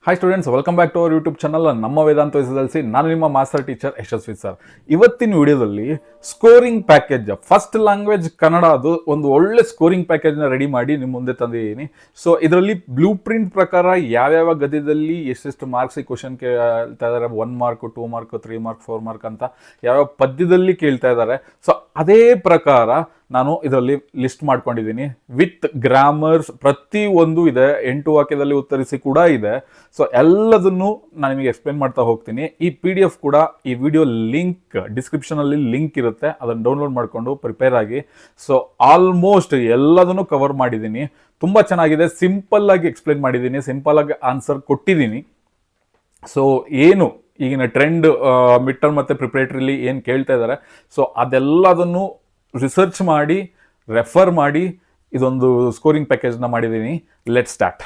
Hi students, welcome back to our YouTube channel ನಮ್ಮ Vedanta S. ನಾನು ನಿಮ್ಮ ಮಾಸ್ಟರ್ ಟೀಚರ್ ಯಶಸ್ವಿ sir. ಇವತ್ತಿನ ವಿಡಿಯೋದಲ್ಲಿ scoring package first language Kannada ಅದು ಒಂದು ಒಳ್ಳೆ ಸ್ಕೋರಿಂಗ್ ಪ್ಯಾಕೇಜ್ನ ರೆಡಿ ಮಾಡಿ ನಿಮ್ಮ ಮುಂದೆ ತಂದಿದ್ದೀನಿ. ಸೊ ಇದರಲ್ಲಿ ಬ್ಲೂ ಪ್ರಿಂಟ್ ಪ್ರಕಾರ ಯಾವ್ಯಾವ ಗದ್ಯದಲ್ಲಿ ಎಷ್ಟೆಷ್ಟು ಮಾರ್ಕ್ಸ್ ಈ ಕ್ವಶನ್ ಕೇಳ್ತಾ ಇದ್ದಾರೆ, 1 ಮಾರ್ಕ್, 2 ಮಾರ್ಕ್, 3 ಮಾರ್ಕ್, 4 ಮಾರ್ಕ್ ಅಂತ ಯಾವ್ಯಾವ ಪದ್ಯದಲ್ಲಿ ಕೇಳ್ತಾ ಇದ್ದಾರೆ. ಸೊ ಅದೇ ಪ್ರಕಾರ ನಾನು ಇದರಲ್ಲಿ ಲಿಸ್ಟ್ ಮಾಡ್ಕೊಂಡಿದ್ದೀನಿ ವಿತ್ ಗ್ರಾಮರ್ಸ್, ಪ್ರತಿ ಒಂದು ಇದೆ, 8 ವಾಕ್ಯದಲ್ಲಿ ಉತ್ತರಿಸಿ ಕೂಡ ಇದೆ. ಸೊ ಎಲ್ಲದನ್ನು ನಾನು ನಿಮಗೆ ಎಕ್ಸ್ಪ್ಲೇನ್ ಮಾಡ್ತಾ ಹೋಗ್ತೀನಿ. ಈ PDF ಕೂಡ, ಈ ವಿಡಿಯೋ ಲಿಂಕ್ ಡಿಸ್ಕ್ರಿಪ್ಷನಲ್ಲಿ ಲಿಂಕ್ ಇರುತ್ತೆ, ಅದನ್ನು ಡೌನ್ಲೋಡ್ ಮಾಡಿಕೊಂಡು ಪ್ರಿಪೇರ್ ಆಗಿ. ಸೊ ಆಲ್ಮೋಸ್ಟ್ ಎಲ್ಲದನ್ನು ಕವರ್ ಮಾಡಿದ್ದೀನಿ, ತುಂಬ ಚೆನ್ನಾಗಿದೆ. ಸಿಂಪಲ್ ಆಗಿ ಎಕ್ಸ್ಪ್ಲೇನ್ ಮಾಡಿದ್ದೀನಿ, ಸಿಂಪಲ್ ಆಗಿ ಆನ್ಸರ್ ಕೊಟ್ಟಿದ್ದೀನಿ. ಸೊ ಏನು ಈಗಿನ ಟ್ರೆಂಡ್ ಮಿಡ್ ಟರ್ಮ್ ಮತ್ತು ಪ್ರಿಪರೇಟರಿಲಿ ಏನು ಕೇಳ್ತಾ ಇದ್ದಾರೆ, ಸೊ ಅದೆಲ್ಲದನ್ನು ರಿಸರ್ಚ್ ಮಾಡಿ ರೆಫರ್ ಮಾಡಿ ಇದೊಂದು ಸ್ಕೋರಿಂಗ್ ಪ್ಯಾಕೇಜ್ನ ಮಾಡಿದ್ದೀನಿ. Let start.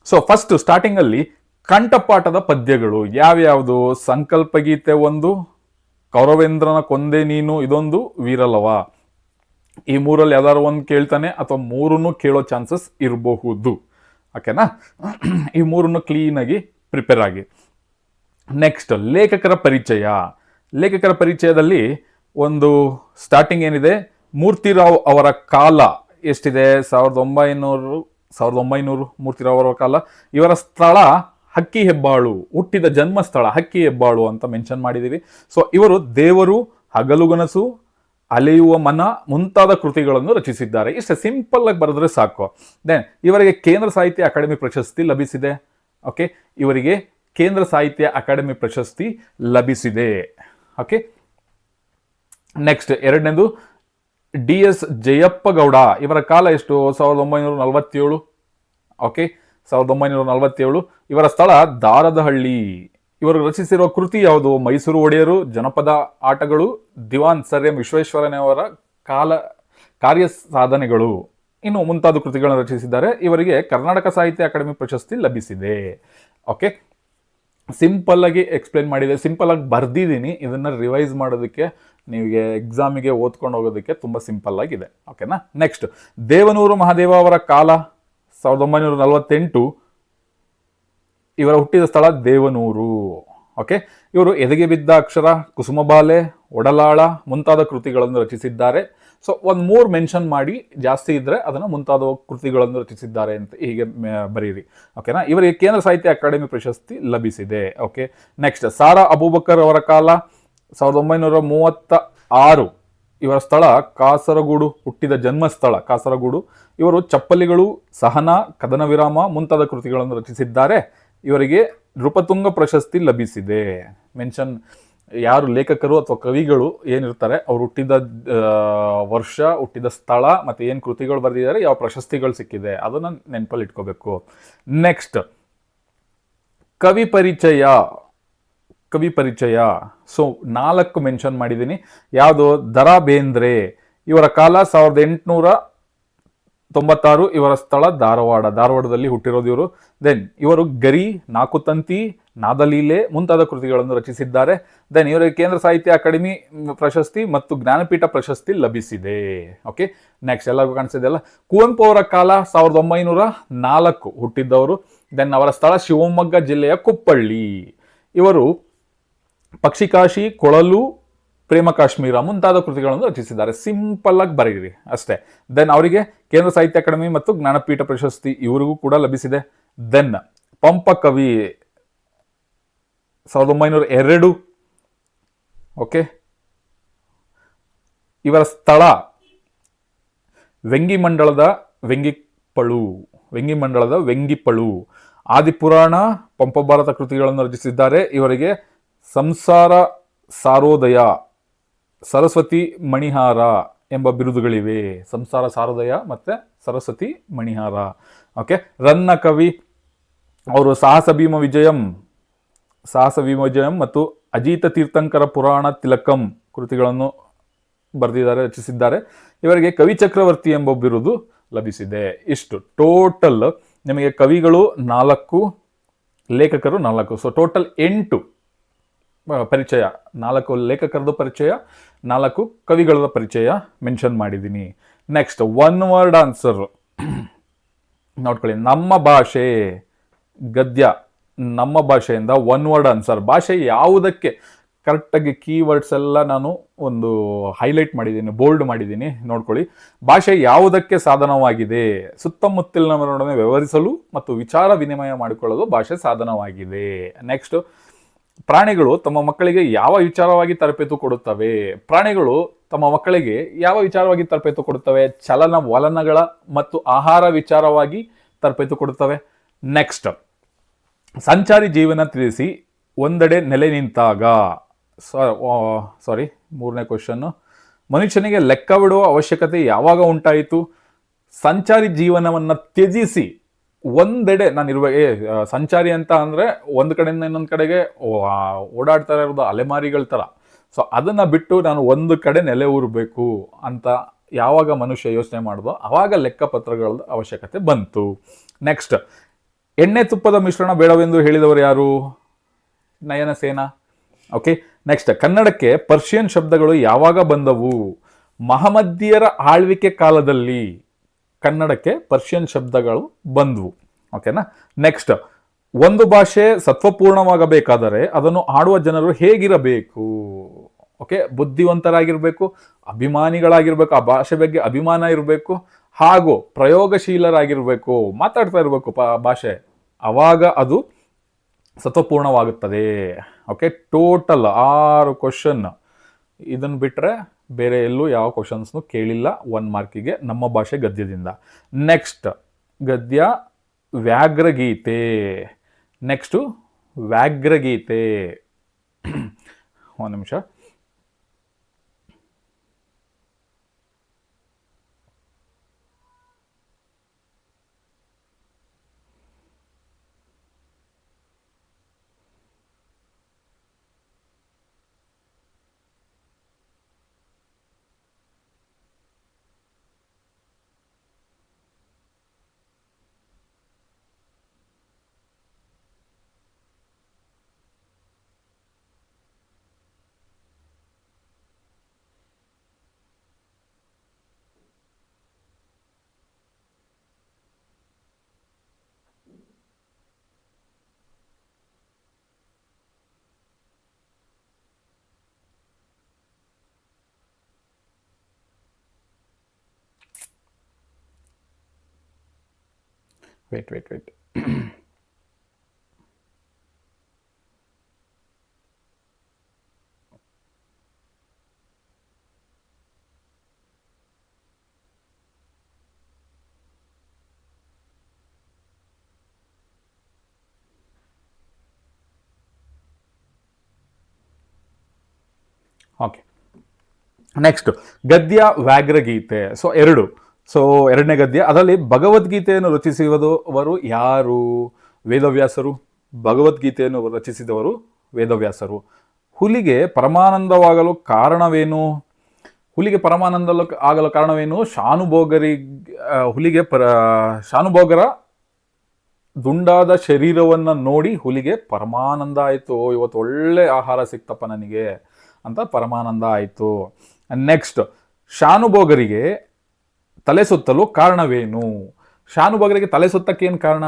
ಸೊ ಫಸ್ಟ್ ಸ್ಟಾರ್ಟಿಂಗಲ್ಲಿ ಕಂಠಪಾಠದ ಪದ್ಯಗಳು ಯಾವ್ಯಾವುದು? ಸಂಕಲ್ಪ ಗೀತೆ ಒಂದು, ಕೌರವೇಂದ್ರನ ಕೊಂದೆ ನೀನು ಇದೊಂದು, ವೀರಲವ. ಈ ಮೂರಲ್ಲಿ ಯಾವ್ದಾದ್ರು ಒಂದು ಕೇಳ್ತಾನೆ ಅಥವಾ ಮೂರನ್ನು ಕೇಳೋ ಚಾನ್ಸಸ್ ಇರಬಹುದು. ಓಕೆನಾ? ಈ ಮೂರನ್ನು ಕ್ಲೀನಾಗಿ ಪ್ರಿಪೇರ್ ಆಗಿ. ನೆಕ್ಸ್ಟ್ ಲೇಖಕರ ಪರಿಚಯ. ಲೇಖಕರ ಪರಿಚಯದಲ್ಲಿ ಒಂದು ಸ್ಟಾರ್ಟಿಂಗ್ ಏನಿದೆ, ಮೂರ್ತಿರಾವ್ ಅವರ ಕಾಲ ಎಷ್ಟಿದೆ? 1900 ಮೂರ್ತಿರಾವ್ ಅವರ ಕಾಲ. ಇವರ ಸ್ಥಳ ಹಕ್ಕಿ ಹೆಬ್ಬಾಳು, ಹುಟ್ಟಿದ ಜನ್ಮ ಸ್ಥಳ ಹಕ್ಕಿ ಹೆಬ್ಬಾಳು ಅಂತ ಮೆನ್ಷನ್ ಮಾಡಿದ್ದೀವಿ. ಸೊ ಇವರು ದೇವರು, ಹಗಲುಗನಸು, ಅಲೆಯುವ ಮನ ಮುಂತಾದ ಕೃತಿಗಳನ್ನು ರಚಿಸಿದ್ದಾರೆ. ಇಷ್ಟೇ ಸಿಂಪಲ್ ಆಗಿ ಬರೆದ್ರೆ ಸಾಕು. ದೆನ್ ಇವರಿಗೆ ಕೇಂದ್ರ ಸಾಹಿತ್ಯ ಅಕಾಡೆಮಿ ಪ್ರಶಸ್ತಿ ಲಭಿಸಿದೆ. ಓಕೆ, ಇವರಿಗೆ ಕೇಂದ್ರ ಸಾಹಿತ್ಯ ಅಕಾಡೆಮಿ ಪ್ರಶಸ್ತಿ ಲಭಿಸಿದೆ. ಓಕೆ, ನೆಕ್ಸ್ಟ್ ಎರಡನೇದು DS ಜಯಪ್ಪ ಗೌಡ. ಇವರ ಕಾಲ ಎಷ್ಟು? 1947. ಓಕೆ, 1947. ಇವರ ಸ್ಥಳ ದಾರದಹಳ್ಳಿ. ಇವರು ರಚಿಸಿರುವ ಕೃತಿ ಯಾವುದು? ಮೈಸೂರು ಒಡೆಯರು, ಜನಪದ ಆಟಗಳು, ದಿವಾನ್ ಸರ್ ಎಂ ವಿಶ್ವೇಶ್ವರಯ್ಯನವರ ಕಾರ್ಯ ಸಾಧನೆಗಳು, ಇನ್ನು ಮುಂತಾದ ಕೃತಿಗಳನ್ನು ರಚಿಸಿದ್ದಾರೆ. ಇವರಿಗೆ ಕರ್ನಾಟಕ ಸಾಹಿತ್ಯ ಅಕಾಡೆಮಿ ಪ್ರಶಸ್ತಿ ಲಭಿಸಿದೆ. ಓಕೆ, ಸಿಂಪಲ್ ಆಗಿ ಎಕ್ಸ್ಪ್ಲೇನ್ ಮಾಡಿದೆ, ಸಿಂಪಲ್ ಆಗಿ ಬರ್ದಿದ್ದೀನಿ. ಇದನ್ನು ರಿವೈಸ್ ಮಾಡೋದಕ್ಕೆ, ನಿಮಗೆ ಎಕ್ಸಾಮಿಗೆ ಓದ್ಕೊಂಡು ಹೋಗೋದಕ್ಕೆ ತುಂಬ ಸಿಂಪಲ್ ಆಗಿದೆ. ಓಕೆನಾ? ನೆಕ್ಸ್ಟ್ ದೇವನೂರು ಮಹಾದೇವ ಅವರ ಕಾಲ 1948. ಇವರ ಹುಟ್ಟಿದ ಸ್ಥಳ ದೇವನೂರು. ಓಕೆ, ಇವರು ಎದೆಗೆ ಬಿದ್ದ ಅಕ್ಷರ, ಕುಸುಮಬಾಲೆ, ಒಡಲಾಳ ಮುಂತಾದ ಕೃತಿಗಳನ್ನು ರಚಿಸಿದ್ದಾರೆ. ಸೊ ಒಂದು 3 ಮೆನ್ಷನ್ ಮಾಡಿ, ಜಾಸ್ತಿ ಇದ್ದರೆ ಅದನ್ನು ಮುಂತಾದ ಕೃತಿಗಳನ್ನು ರಚಿಸಿದ್ದಾರೆ ಅಂತ ಹೀಗೆ ಬರೀರಿ. ಓಕೆನಾ? ಇವರಿಗೆ ಕೇಂದ್ರ ಸಾಹಿತ್ಯ ಅಕಾಡೆಮಿ ಪ್ರಶಸ್ತಿ ಲಭಿಸಿದೆ. ಓಕೆ, ನೆಕ್ಸ್ಟ್ ಸಾರಾ ಅಬೂಬಕರ್ ಅವರ ಕಾಲ 1936. ಇವರ ಸ್ಥಳ ಕಾಸರಗೋಡು, ಹುಟ್ಟಿದ ಜನ್ಮಸ್ಥಳ ಕಾಸರಗೋಡು. ಇವರು ಚಪ್ಪಲಿಗಳು, ಸಹನ, ಕದನ ವಿರಾಮ ಮುಂತಾದ ಕೃತಿಗಳನ್ನು ರಚಿಸಿದ್ದಾರೆ. ಇವರಿಗೆ ನೃಪತುಂಗ ಪ್ರಶಸ್ತಿ ಲಭಿಸಿದೆ. ಮೆನ್ಷನ್ ಯಾರು ಲೇಖಕರು ಅಥವಾ ಕವಿಗಳು ಏನಿರ್ತಾರೆ, ಅವ್ರು ಹುಟ್ಟಿದ ವರ್ಷ, ಹುಟ್ಟಿದ ಸ್ಥಳ ಮತ್ತು ಏನು ಕೃತಿಗಳು ಬರೆದಿದ್ದಾರೆ, ಯಾವ ಪ್ರಶಸ್ತಿಗಳು ಸಿಕ್ಕಿದೆ ಅದನ್ನು ನೆನಪಲ್ಲಿ ಇಟ್ಕೋಬೇಕು. ನೆಕ್ಸ್ಟ್ ಕವಿ ಪರಿಚಯ. ಸೊ 4 ಮೆನ್ಷನ್ ಮಾಡಿದ್ದೀನಿ. ಯಾವುದು? ದರಾ ಬೇಂದ್ರೆ. ಇವರ ಕಾಲ 1896. ಇವರ ಸ್ಥಳ ಧಾರವಾಡದಲ್ಲಿ ಹುಟ್ಟಿರೋದು ಇವರು. ದೆನ್ ಇವರು ಗರಿ, ನಾಕುತಂತಿ, ನಾದಲೀಲೆ ಮುಂತಾದ ಕೃತಿಗಳನ್ನು ರಚಿಸಿದ್ದಾರೆ. ದೆನ್ ಇವರಿಗೆ ಕೇಂದ್ರ ಸಾಹಿತ್ಯ ಅಕಾಡೆಮಿ ಪ್ರಶಸ್ತಿ ಮತ್ತು ಜ್ಞಾನಪೀಠ ಪ್ರಶಸ್ತಿ ಲಭಿಸಿದೆ. ಓಕೆ, ನೆಕ್ಸ್ಟ್ ಎಲ್ಲರಿಗೂ ಕಾಣಿಸಿದೆಯಲ್ಲ. ಕುವೆಂಪು ಅವರ ಕಾಲ 1904 ಹುಟ್ಟಿದ್ದವರು. ದೆನ್ ಅವರ ಸ್ಥಳ ಶಿವಮೊಗ್ಗ ಜಿಲ್ಲೆಯ ಕುಪ್ಪಳ್ಳಿ. ಇವರು ಪಕ್ಷಿಕಾಶಿ, ಕೊಳಲು, ಪ್ರೇಮ ಕಾಶ್ಮೀರ ಮುಂತಾದ ಕೃತಿಗಳನ್ನು ರಚಿಸಿದ್ದಾರೆ. ಸಿಂಪಲ್ ಆಗಿ ಬರೀರಿ ಅಷ್ಟೇ. ದೆನ್ ಅವರಿಗೆ ಕೇಂದ್ರ ಸಾಹಿತ್ಯ ಅಕಾಡೆಮಿ ಮತ್ತು ಜ್ಞಾನಪೀಠ ಪ್ರಶಸ್ತಿ ಇವರಿಗೂ ಕೂಡ ಲಭಿಸಿದೆ. ದೆನ್ ಪಂಪ ಕವಿ 1902. ಓಕೆ, ಇವರ ಸ್ಥಳ ವೆಂಗಿಮಂಡಲದ ವೆಂಗಿಪಳು. ಆದಿಪುರಾಣ, ಪಂಪಭಾರತ ಕೃತಿಗಳನ್ನು ರಚಿಸಿದ್ದಾರೆ. ಇವರಿಗೆ ಸಂಸಾರ ಸಾರೋದಯ, ಸರಸ್ವತಿ ಮಣಿಹಾರ ಎಂಬ ಬಿರುದುಗಳಿವೆ. ಸಂಸಾರ ಸಾರೋದಯ ಮತ್ತು ಸರಸ್ವತಿ ಮಣಿಹಾರ. ಓಕೆ, ರನ್ನ ಕವಿ. ಅವರು ಸಾಹಸ ಭೀಮ ವಿಜಯಂ ಮತ್ತು ಅಜಿತ ತೀರ್ಥಂಕರ ಪುರಾಣ ತಿಲಕಂ ಕೃತಿಗಳನ್ನು ಬರೆದಿದ್ದಾರೆ, ರಚಿಸಿದ್ದಾರೆ. ಇವರಿಗೆ ಕವಿ ಚಕ್ರವರ್ತಿ ಎಂಬ ಬಿರುದು ಲಭಿಸಿದೆ. ಇಷ್ಟು ಟೋಟಲ್ ನಿಮಗೆ ಕವಿಗಳು 4, ಲೇಖಕರು 4. ಸೊ ಟೋಟಲ್ 8 ಪರಿಚಯ. 4 ಲೇಖಕರದ್ದು ಪರಿಚಯ, 4 ಕವಿಗಳದ ಪರಿಚಯ ಮೆನ್ಷನ್ ಮಾಡಿದ್ದೀನಿ. ನೆಕ್ಸ್ಟ್ 1 ವರ್ಡ್ ಆನ್ಸರ್ ನೋಡ್ಕೊಳ್ಳಿ. ನಮ್ಮ ಭಾಷೆ ಗದ್ಯ ನಮ್ಮ ಭಾಷೆಯಿಂದ ಒನ್ ವರ್ಡ್ ಆನ್ಸರ್. ಭಾಷೆ ಯಾವುದಕ್ಕೆ ಕರೆಕ್ಟಾಗಿ ಕೀವರ್ಡ್ಸ್ ಎಲ್ಲ ನಾನು ಒಂದು ಹೈಲೈಟ್ ಮಾಡಿದ್ದೀನಿ, ಬೋಲ್ಡ್ ಮಾಡಿದ್ದೀನಿ, ನೋಡ್ಕೊಳ್ಳಿ. ಭಾಷೆ ಯಾವುದಕ್ಕೆ ಸಾಧನವಾಗಿದೆ? ಸುತ್ತಮುತ್ತಲಿನವರೊಡನೆ ವ್ಯವಹರಿಸಲು ಮತ್ತು ವಿಚಾರ ವಿನಿಮಯ ಮಾಡಿಕೊಳ್ಳಲು ಭಾಷೆ ಸಾಧನವಾಗಿದೆ. ನೆಕ್ಸ್ಟ್, ಪ್ರಾಣಿಗಳು ತಮ್ಮ ಮಕ್ಕಳಿಗೆ ಯಾವ ವಿಚಾರವಾಗಿ ತರಬೇತು ಕೊಡುತ್ತವೆ? ಪ್ರಾಣಿಗಳು ತಮ್ಮ ಮಕ್ಕಳಿಗೆ ಯಾವ ವಿಚಾರವಾಗಿ ತರಬೇತು ಕೊಡುತ್ತವೆ? ಚಲನವಲನಗಳ ಮತ್ತು ಆಹಾರ ವಿಚಾರವಾಗಿ ತರಬೇತು ಕೊಡುತ್ತವೆ. ನೆಕ್ಸ್ಟ್, ಸಂಚಾರಿ ಜೀವನ ತಿಳಿಸಿ. ಒಂದೆಡೆ ನೆಲೆ ನಿಂತಾಗ, ಸಾರಿ, ಮೂರನೇ ಕ್ವಶನ್ನು, ಮನುಷ್ಯನಿಗೆ ಲೆಕ್ಕವಿಡುವ ಅವಶ್ಯಕತೆ ಯಾವಾಗ ಉಂಟಾಯಿತು? ಸಂಚಾರಿ ಜೀವನವನ್ನು ತ್ಯಜಿಸಿ ಒಂದೆಡೆ ಸಂಚಾರಿ ಅಂತ ಅಂದರೆ ಒಂದು ಕಡೆಯಿಂದ ಇನ್ನೊಂದು ಕಡೆಗೆ ಓಡಾಡ್ತಾ ಇರೋದು ಅಲೆಮಾರಿಗಳ ಥರ. ಸೊ ಅದನ್ನು ಬಿಟ್ಟು ನಾನು ಒಂದು ಕಡೆ ನೆಲೆ ಊರಬೇಕು ಅಂತ ಯಾವಾಗ ಮನುಷ್ಯ ಯೋಚನೆ ಮಾಡಿದೋ ಆವಾಗ ಲೆಕ್ಕಪತ್ರಗಳ ಅವಶ್ಯಕತೆ ಬಂತು. ನೆಕ್ಸ್ಟ್, ಎಣ್ಣೆ ತುಪ್ಪದ ಮಿಶ್ರಣ ಬೇಡವೆಂದು ಹೇಳಿದವರು ಯಾರು? ನಯನ ಸೇನ. ಓಕೆ. ನೆಕ್ಸ್ಟ್, ಕನ್ನಡಕ್ಕೆ ಪರ್ಷಿಯನ್ ಶಬ್ದಗಳು ಯಾವಾಗ ಬಂದವು? ಮಹಮ್ಮದೀಯರ ಆಳ್ವಿಕೆ ಕಾಲದಲ್ಲಿ ಕನ್ನಡಕ್ಕೆ ಪರ್ಷಿಯನ್ ಶಬ್ದಗಳು ಬಂದವು. ಓಕೆನಾ. ನೆಕ್ಸ್ಟ್, ಒಂದು ಭಾಷೆ ಸತ್ವಪೂರ್ಣವಾಗಬೇಕಾದರೆ ಅದನ್ನು ಆಡುವ ಜನರು ಹೇಗಿರಬೇಕು? ಓಕೆ, ಬುದ್ಧಿವಂತರಾಗಿರ್ಬೇಕು, ಅಭಿಮಾನಿಗಳಾಗಿರ್ಬೇಕು, ಆ ಭಾಷೆ ಬಗ್ಗೆ ಅಭಿಮಾನ ಇರಬೇಕು, ಹಾಗೂ ಪ್ರಯೋಗಶೀಲರಾಗಿರ್ಬೇಕು, ಮಾತಾಡ್ತಾ ಇರಬೇಕು ಭಾಷೆ, ಅವಾಗ ಅದು ಸತ್ವಪೂರ್ಣವಾಗುತ್ತದೆ. Okay, total 6 question. ಇದನ್ನು ಬಿಟ್ಟರೆ ಬೇರೆ ಎಲ್ಲೂ ಯಾವ ಕ್ವಶನ್ಸ್ನು ಕೇಳಿಲ್ಲ 1 ಮಾರ್ಕಿಗೆ ನಮ್ಮ ಭಾಷೆ ಗದ್ಯದಿಂದ. ನೆಕ್ಸ್ಟ್, ಗದ್ಯ ವ್ಯಾಘ್ರಗೀತೆ. ನೆಕ್ಸ್ಟು ವ್ಯಾಘ್ರಗೀತೆ. ಒಂದು ನಿಮಿಷ. ವೇಟ್. ಓಕೆ. ನೆಕ್ಸ್ಟ್, ಗದ್ಯ ವ್ಯಾಘ್ರಗೀತೆ. ಸೊ ಎರಡನೇ ಗದ್ಯ. ಅದರಲ್ಲಿ ಭಗವದ್ಗೀತೆಯನ್ನು ರಚಿಸಿದವರು ಯಾರು? ವೇದವ್ಯಾಸರು. ಭಗವದ್ಗೀತೆಯನ್ನು ರಚಿಸಿದವರು ವೇದವ್ಯಾಸರು. ಹುಲಿಗೆ ಪರಮಾನಂದವಾಗಲು ಕಾರಣವೇನು? ಹುಲಿಗೆ ಪರಮಾನಂದ ಆಗಲು ಕಾರಣವೇನು? ಶಾನುಭೋಗರ ದುಂಡಾದ ಶರೀರವನ್ನು ನೋಡಿ ಹುಲಿಗೆ ಪರಮಾನಂದ ಆಯಿತು. ಇವತ್ತು ಒಳ್ಳೆ ಆಹಾರ ಸಿಕ್ತಪ್ಪ ನನಗೆ ಅಂತ ಪರಮಾನಂದ ಆಯಿತು. ನೆಕ್ಸ್ಟ್, ಶಾನುಭೋಗರಿಗೆ ತಲೆ ಸುತ್ತಲು ಕಾರಣವೇನು? ಶಾನುಭೋಗರಿಗೆ ತಲೆ ಸುತ್ತಕ್ಕೆ ಏನು ಕಾರಣ?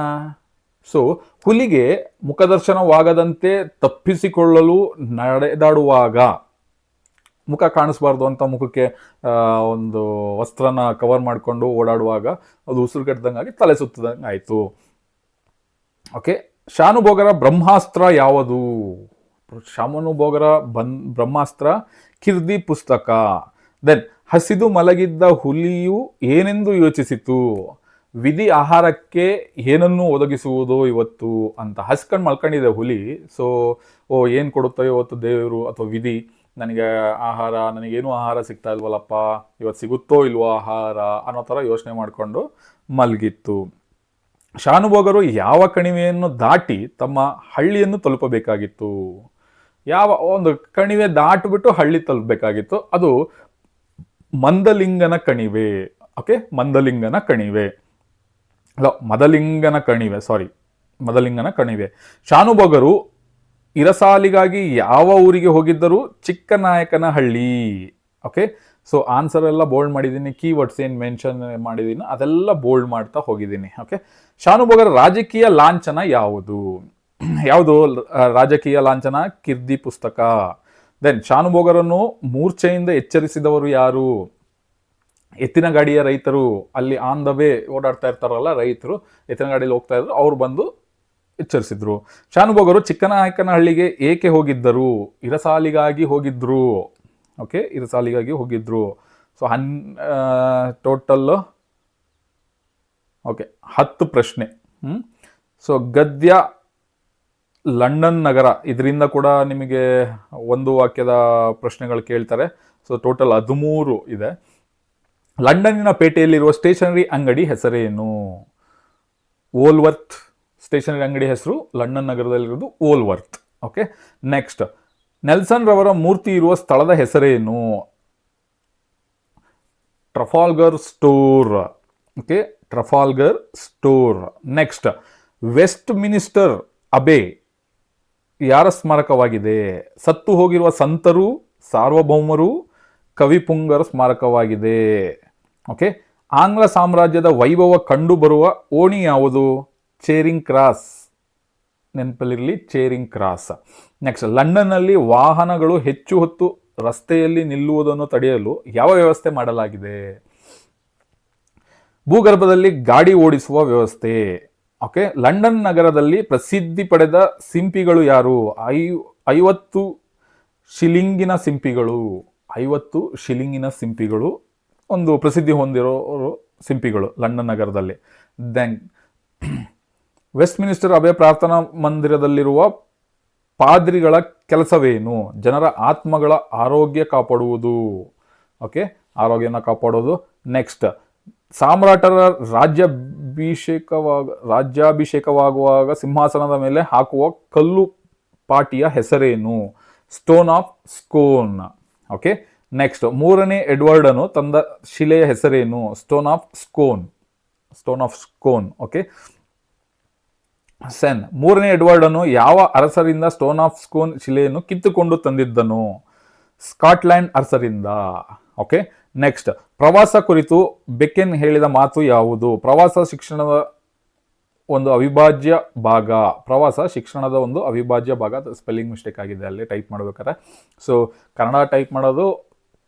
ಸೊ ಹುಲಿಗೆ ಮುಖದರ್ಶನವಾಗದಂತೆ ತಪ್ಪಿಸಿಕೊಳ್ಳಲು ನಡೆದಾಡುವಾಗ ಮುಖ ಕಾಣಿಸ್ಬಾರ್ದು ಅಂತ ಮುಖಕ್ಕೆ ಒಂದು ವಸ್ತ್ರನ ಕವರ್ ಮಾಡಿಕೊಂಡು ಓಡಾಡುವಾಗ ಅದು ಉಸಿರುಗಟ್ಟದಂಗಾಗಿ ತಲೆ ಸುತ್ತದಂಗೆ ಆಯಿತು. ಓಕೆ. ಶಾನುಭೋಗರ ಬ್ರಹ್ಮಾಸ್ತ್ರ ಯಾವುದು? ಶಾನುಭೋಗರ ಬ್ರಹ್ಮಾಸ್ತ್ರ ಕಿರ್ದಿ ಪುಸ್ತಕ. ದೆನ್, ಹಸಿದು ಮಲಗಿದ್ದ ಹುಲಿಯು ಏನೆಂದು ಯೋಚಿಸಿತು? ವಿಧಿ ಆಹಾರಕ್ಕೆ ಏನನ್ನು ಒದಗಿಸುವುದು ಇವತ್ತು ಅಂತ ಹಸ್ಕೊಂಡು ಮಲ್ಕೊಂಡಿದೆ ಹುಲಿ. ಸೊ ಏನು ಕೊಡುತ್ತೋ ಇವತ್ತು ದೇವರು ಅಥವಾ ವಿಧಿ ನನಗೆ ಆಹಾರ, ನನಗೇನು ಆಹಾರ ಸಿಗ್ತಾ ಇಲ್ವಲ್ಲಪ್ಪ, ಇವತ್ತು ಸಿಗುತ್ತೋ ಇಲ್ವೋ ಆಹಾರ ಅನ್ನೋ ಥರ ಯೋಚನೆ ಮಾಡಿಕೊಂಡು ಮಲಗಿತ್ತು. ಶಾನುಭೋಗರು ಯಾವ ಕಣಿವೆಯನ್ನು ದಾಟಿ ತಮ್ಮ ಹಳ್ಳಿಯನ್ನು ತಲುಪಬೇಕಾಗಿತ್ತು? ಯಾವ ಒಂದು ಕಣಿವೆ ದಾಟಿಬಿಟ್ಟು ಹಳ್ಳಿ ತಲುಪಬೇಕಾಗಿತ್ತು? ಅದು ಮಂದಲಿಂಗನ ಕಣಿವೆ. ಓಕೆ, ಮಂದಲಿಂಗನ ಕಣಿವೆ. ಮದಲಿಂಗನ ಕಣಿವೆ. ಶಾನುಭೋಗರು ಇರಸಾಲಿಗಾಗಿ ಯಾವ ಊರಿಗೆ ಹೋಗಿದ್ದರು? ಚಿಕ್ಕನಾಯಕನಹಳ್ಳಿ. ಓಕೆ. ಸೊ ಆನ್ಸರ್ ಎಲ್ಲ ಬೋಲ್ಡ್ ಮಾಡಿದ್ದೀನಿ, ಕೀವರ್ಡ್ಸ್ ಏನು ಮೆನ್ಷನ್ ಮಾಡಿದ್ದೀನಿ ಅದೆಲ್ಲ ಬೋಲ್ಡ್ ಮಾಡ್ತಾ ಹೋಗಿದ್ದೀನಿ. ಓಕೆ. ಶಾನುಭೋಗರ ರಾಜಕೀಯ ಲಾಂಛನ ಯಾವುದು? ಯಾವುದು ರಾಜಕೀಯ ಲಾಂಛನ, ಕಿರ್ದಿ ಪುಸ್ತಕ. ದೆನ್ ಶಾನುಭೋಗರನ್ನು ಮೂರ್ಛೆಯಿಂದ ಎಚ್ಚರಿಸಿದವರು ಯಾರು? ಎತ್ತಿನ ಗಾಡಿಯ ರೈತರು. ಅಲ್ಲಿ ಆನ್ ದ ವೇ ಓಡಾಡ್ತಾ ಇರ್ತಾರಲ್ಲ ರೈತರು, ಎತ್ತಿನ ಗಾಡಿಯಲ್ಲಿ ಹೋಗ್ತಾ ಇದ್ರು, ಅವ್ರು ಬಂದು ಎಚ್ಚರಿಸಿದ್ರು. ಶಾನುಭೋಗರು ಚಿಕ್ಕನಾಯಕನಹಳ್ಳಿಗೆ ಏಕೆ ಹೋಗಿದ್ದರು? ಇರಸಾಲಿಗಾಗಿ ಹೋಗಿದ್ರು. ಓಕೆ, ಇರಸಾಲಿಗಾಗಿ ಹೋಗಿದ್ರು. ಸೊ ಟೋಟಲ್ ಓಕೆ 10 ಪ್ರಶ್ನೆ. ಸೊ ಗದ್ಯ ಲಂಡನ್ ನಗರ, ಇದರಿಂದ ಕೂಡ ನಿಮಗೆ ಒಂದು ವಾಕ್ಯದ ಪ್ರಶ್ನೆಗಳು ಕೇಳ್ತಾರೆ. ಸೊ ಟೋಟಲ್ 13 ಇದೆ. ಲಂಡನ್ನಿನ ಪೇಟೆಯಲ್ಲಿರುವ ಸ್ಟೇಷನರಿ ಅಂಗಡಿ ಹೆಸರೇನು? ವೋಲ್ವರ್ತ್. ಸ್ಟೇಷನರಿ ಅಂಗಡಿ ಹೆಸರು ಲಂಡನ್ ನಗರದಲ್ಲಿರೋದು ವೋಲ್ವರ್ತ್. ಓಕೆ, ನೆಕ್ಸ್ಟ್ ನೆಲ್ಸನ್ ರವರ ಮೂರ್ತಿ ಇರುವ ಸ್ಥಳದ ಹೆಸರೇನು? Trafalgar store. Okay, Trafalgar store. Next Westminster Abbey ಯಾರ ಸ್ಮಾರಕವಾಗಿದೆ? ಸತ್ತು ಹೋಗಿರುವ ಸಂತರು, ಸಾರ್ವಭೌಮರು, ಕವಿಪುಂಗರ ಸ್ಮಾರಕವಾಗಿದೆ. ಓಕೆ, ಆಂಗ್ಲ ಸಾಮ್ರಾಜ್ಯದ ವೈಭವ ಕಂಡು ಬರುವ ಓಣಿ ಯಾವುದು? Charing Cross. ನೆನಪಲ್ಲಿರಲಿ, ಚೇರಿಂಗ್ ಕ್ರಾಸ್. ನೆಕ್ಸ್ಟ್ ಲಂಡನ್ನಲ್ಲಿ ವಾಹನಗಳು ಹೆಚ್ಚು ಹೊತ್ತು ರಸ್ತೆಯಲ್ಲಿ ನಿಲ್ಲುವುದನ್ನು ತಡೆಯಲು ಯಾವ ವ್ಯವಸ್ಥೆ ಮಾಡಲಾಗಿದೆ? ಭೂಗರ್ಭದಲ್ಲಿ ಗಾಡಿ ಓಡಿಸುವ ವ್ಯವಸ್ಥೆ. ಓಕೆ, ಲಂಡನ್ ನಗರದಲ್ಲಿ ಪ್ರಸಿದ್ಧಿ ಪಡೆದ ಸಿಂಪಿಗಳು ಯಾರು? 50 ಶಿಲಿಂಗಿನ ಸಿಂಪಿಗಳು. 50 ಶಿಲಿಂಗಿನ ಸಿಂಪಿಗಳು ಒಂದು ಪ್ರಸಿದ್ಧಿ ಹೊಂದಿರೋರು ಸಿಂಪಿಗಳು ಲಂಡನ್ ನಗರದಲ್ಲಿ. ದೆನ್ ವೆಸ್ಟ್ ಮಿನಿಸ್ಟರ್ ಅಬೆ ಪ್ರಾರ್ಥನಾ ಮಂದಿರದಲ್ಲಿರುವ ಪಾದ್ರಿಗಳ ಕೆಲಸವೇನು? ಜನರ ಆತ್ಮಗಳ ಆರೋಗ್ಯ ಕಾಪಾಡುವುದು. ಓಕೆ, ಆರೋಗ್ಯನ ಕಾಪಾಡೋದು. ನೆಕ್ಸ್ಟ್ ಸಾಮ್ರಾಟರ ರಾಜ್ಯಾಭಿಷೇಕವಾಗುವಾಗ ಸಿಂಹಾಸನದ ಮೇಲೆ ಹಾಕುವ ಕಲ್ಲು ಪಾಟಿಯ ಹೆಸರೇನು? Stone of Scone. Okay, next 3ನೇ ಎಡ್ವರ್ಡನು ತಂದ ಶಿಲೆಯ ಹೆಸರೇನು? Stone of Scone. Stone of Scone. Okay, 3ನೇ ಎಡ್ವರ್ಡನು ಯಾವ ಅರಸರಿಂದ ಸ್ಟೋನ್ ಆಫ್ ಸ್ಕೋನ್ ಶಿಲೆಯನ್ನು ಕಿತ್ತುಕೊಂಡು ತಂದಿದ್ದನು? ಸ್ಕಾಟ್ಲ್ಯಾಂಡ್ ಅರಸರಿಂದ. ಓಕೆ, ನೆಕ್ಸ್ಟ್ ಪ್ರವಾಸ ಕುರಿತು ಬೆಕೆನ್ ಹೇಳಿದ ಮಾತು ಯಾವುದು? ಪ್ರವಾಸ ಶಿಕ್ಷಣದ ಒಂದು ಅವಿಭಾಜ್ಯ ಭಾಗ. ಪ್ರವಾಸ ಶಿಕ್ಷಣದ ಒಂದು ಅವಿಭಾಜ್ಯ ಭಾಗ. ಸ್ಪೆಲ್ಲಿಂಗ್ ಮಿಸ್ಟೇಕ್ ಆಗಿದೆ ಅಲ್ಲಿ ಟೈಪ್ ಮಾಡ್ಬೇಕಾದ್ರೆ. ಸೊ ಕನ್ನಡ ಟೈಪ್ ಮಾಡೋದು,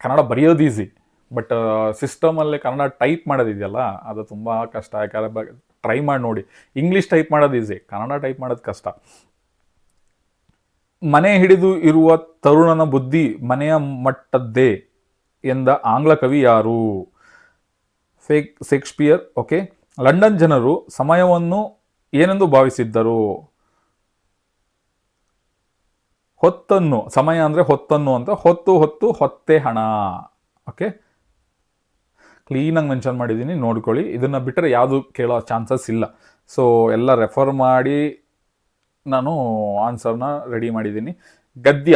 ಕನ್ನಡ ಬರೆಯೋದು ಈಸಿ, ಬಟ್ ಸಿಸ್ಟಮಲ್ಲಿ ಕನ್ನಡ ಟೈಪ್ ಮಾಡೋದಿದೆಯಲ್ಲ ಅದು ತುಂಬ ಕಷ್ಟ. ಯಾಕಂದರೆ ಟ್ರೈ ಮಾಡಿ ನೋಡಿ. ಇಂಗ್ಲೀಷ್ ಟೈಪ್ ಮಾಡೋದು ಈಸಿ, ಕನ್ನಡ ಟೈಪ್ ಮಾಡೋದು ಕಷ್ಟ. ಮನೆ ಹಿಡಿದು ಇರುವ ತರುಣನ ಬುದ್ಧಿ ಮನೆಯ ಮಟ್ಟದ್ದೇ ಎಂದ ಆಂಗ್ಲ ಕವಿ ಯಾರು? ಶೇಕ್ಸ್ಪಿಯರ್. ಓಕೆ, ಲಂಡನ್ ಜನರು ಸಮಯವನ್ನು ಏನೆಂದು ಭಾವಿಸಿದ್ದರು? ಹೊತ್ತನ್ನು. ಸಮಯ ಅಂದರೆ ಹೊತ್ತನ್ನು ಅಂತ. ಹೊತ್ತೆ ಹಣ. ಓಕೆ, ಕ್ಲೀನಾಗಿ ಮೆನ್ಷನ್ ಮಾಡಿದ್ದೀನಿ, ನೋಡ್ಕೊಳ್ಳಿ. ಇದನ್ನು ಬಿಟ್ಟರೆ ಯಾವುದು ಕೇಳೋ ಚಾನ್ಸಸ್ ಇಲ್ಲ. ಸೊ ಎಲ್ಲ ರೆಫರ್ ಮಾಡಿ ನಾನು ಆನ್ಸರ್ನ ರೆಡಿ ಮಾಡಿದ್ದೀನಿ. ಗದ್ಯ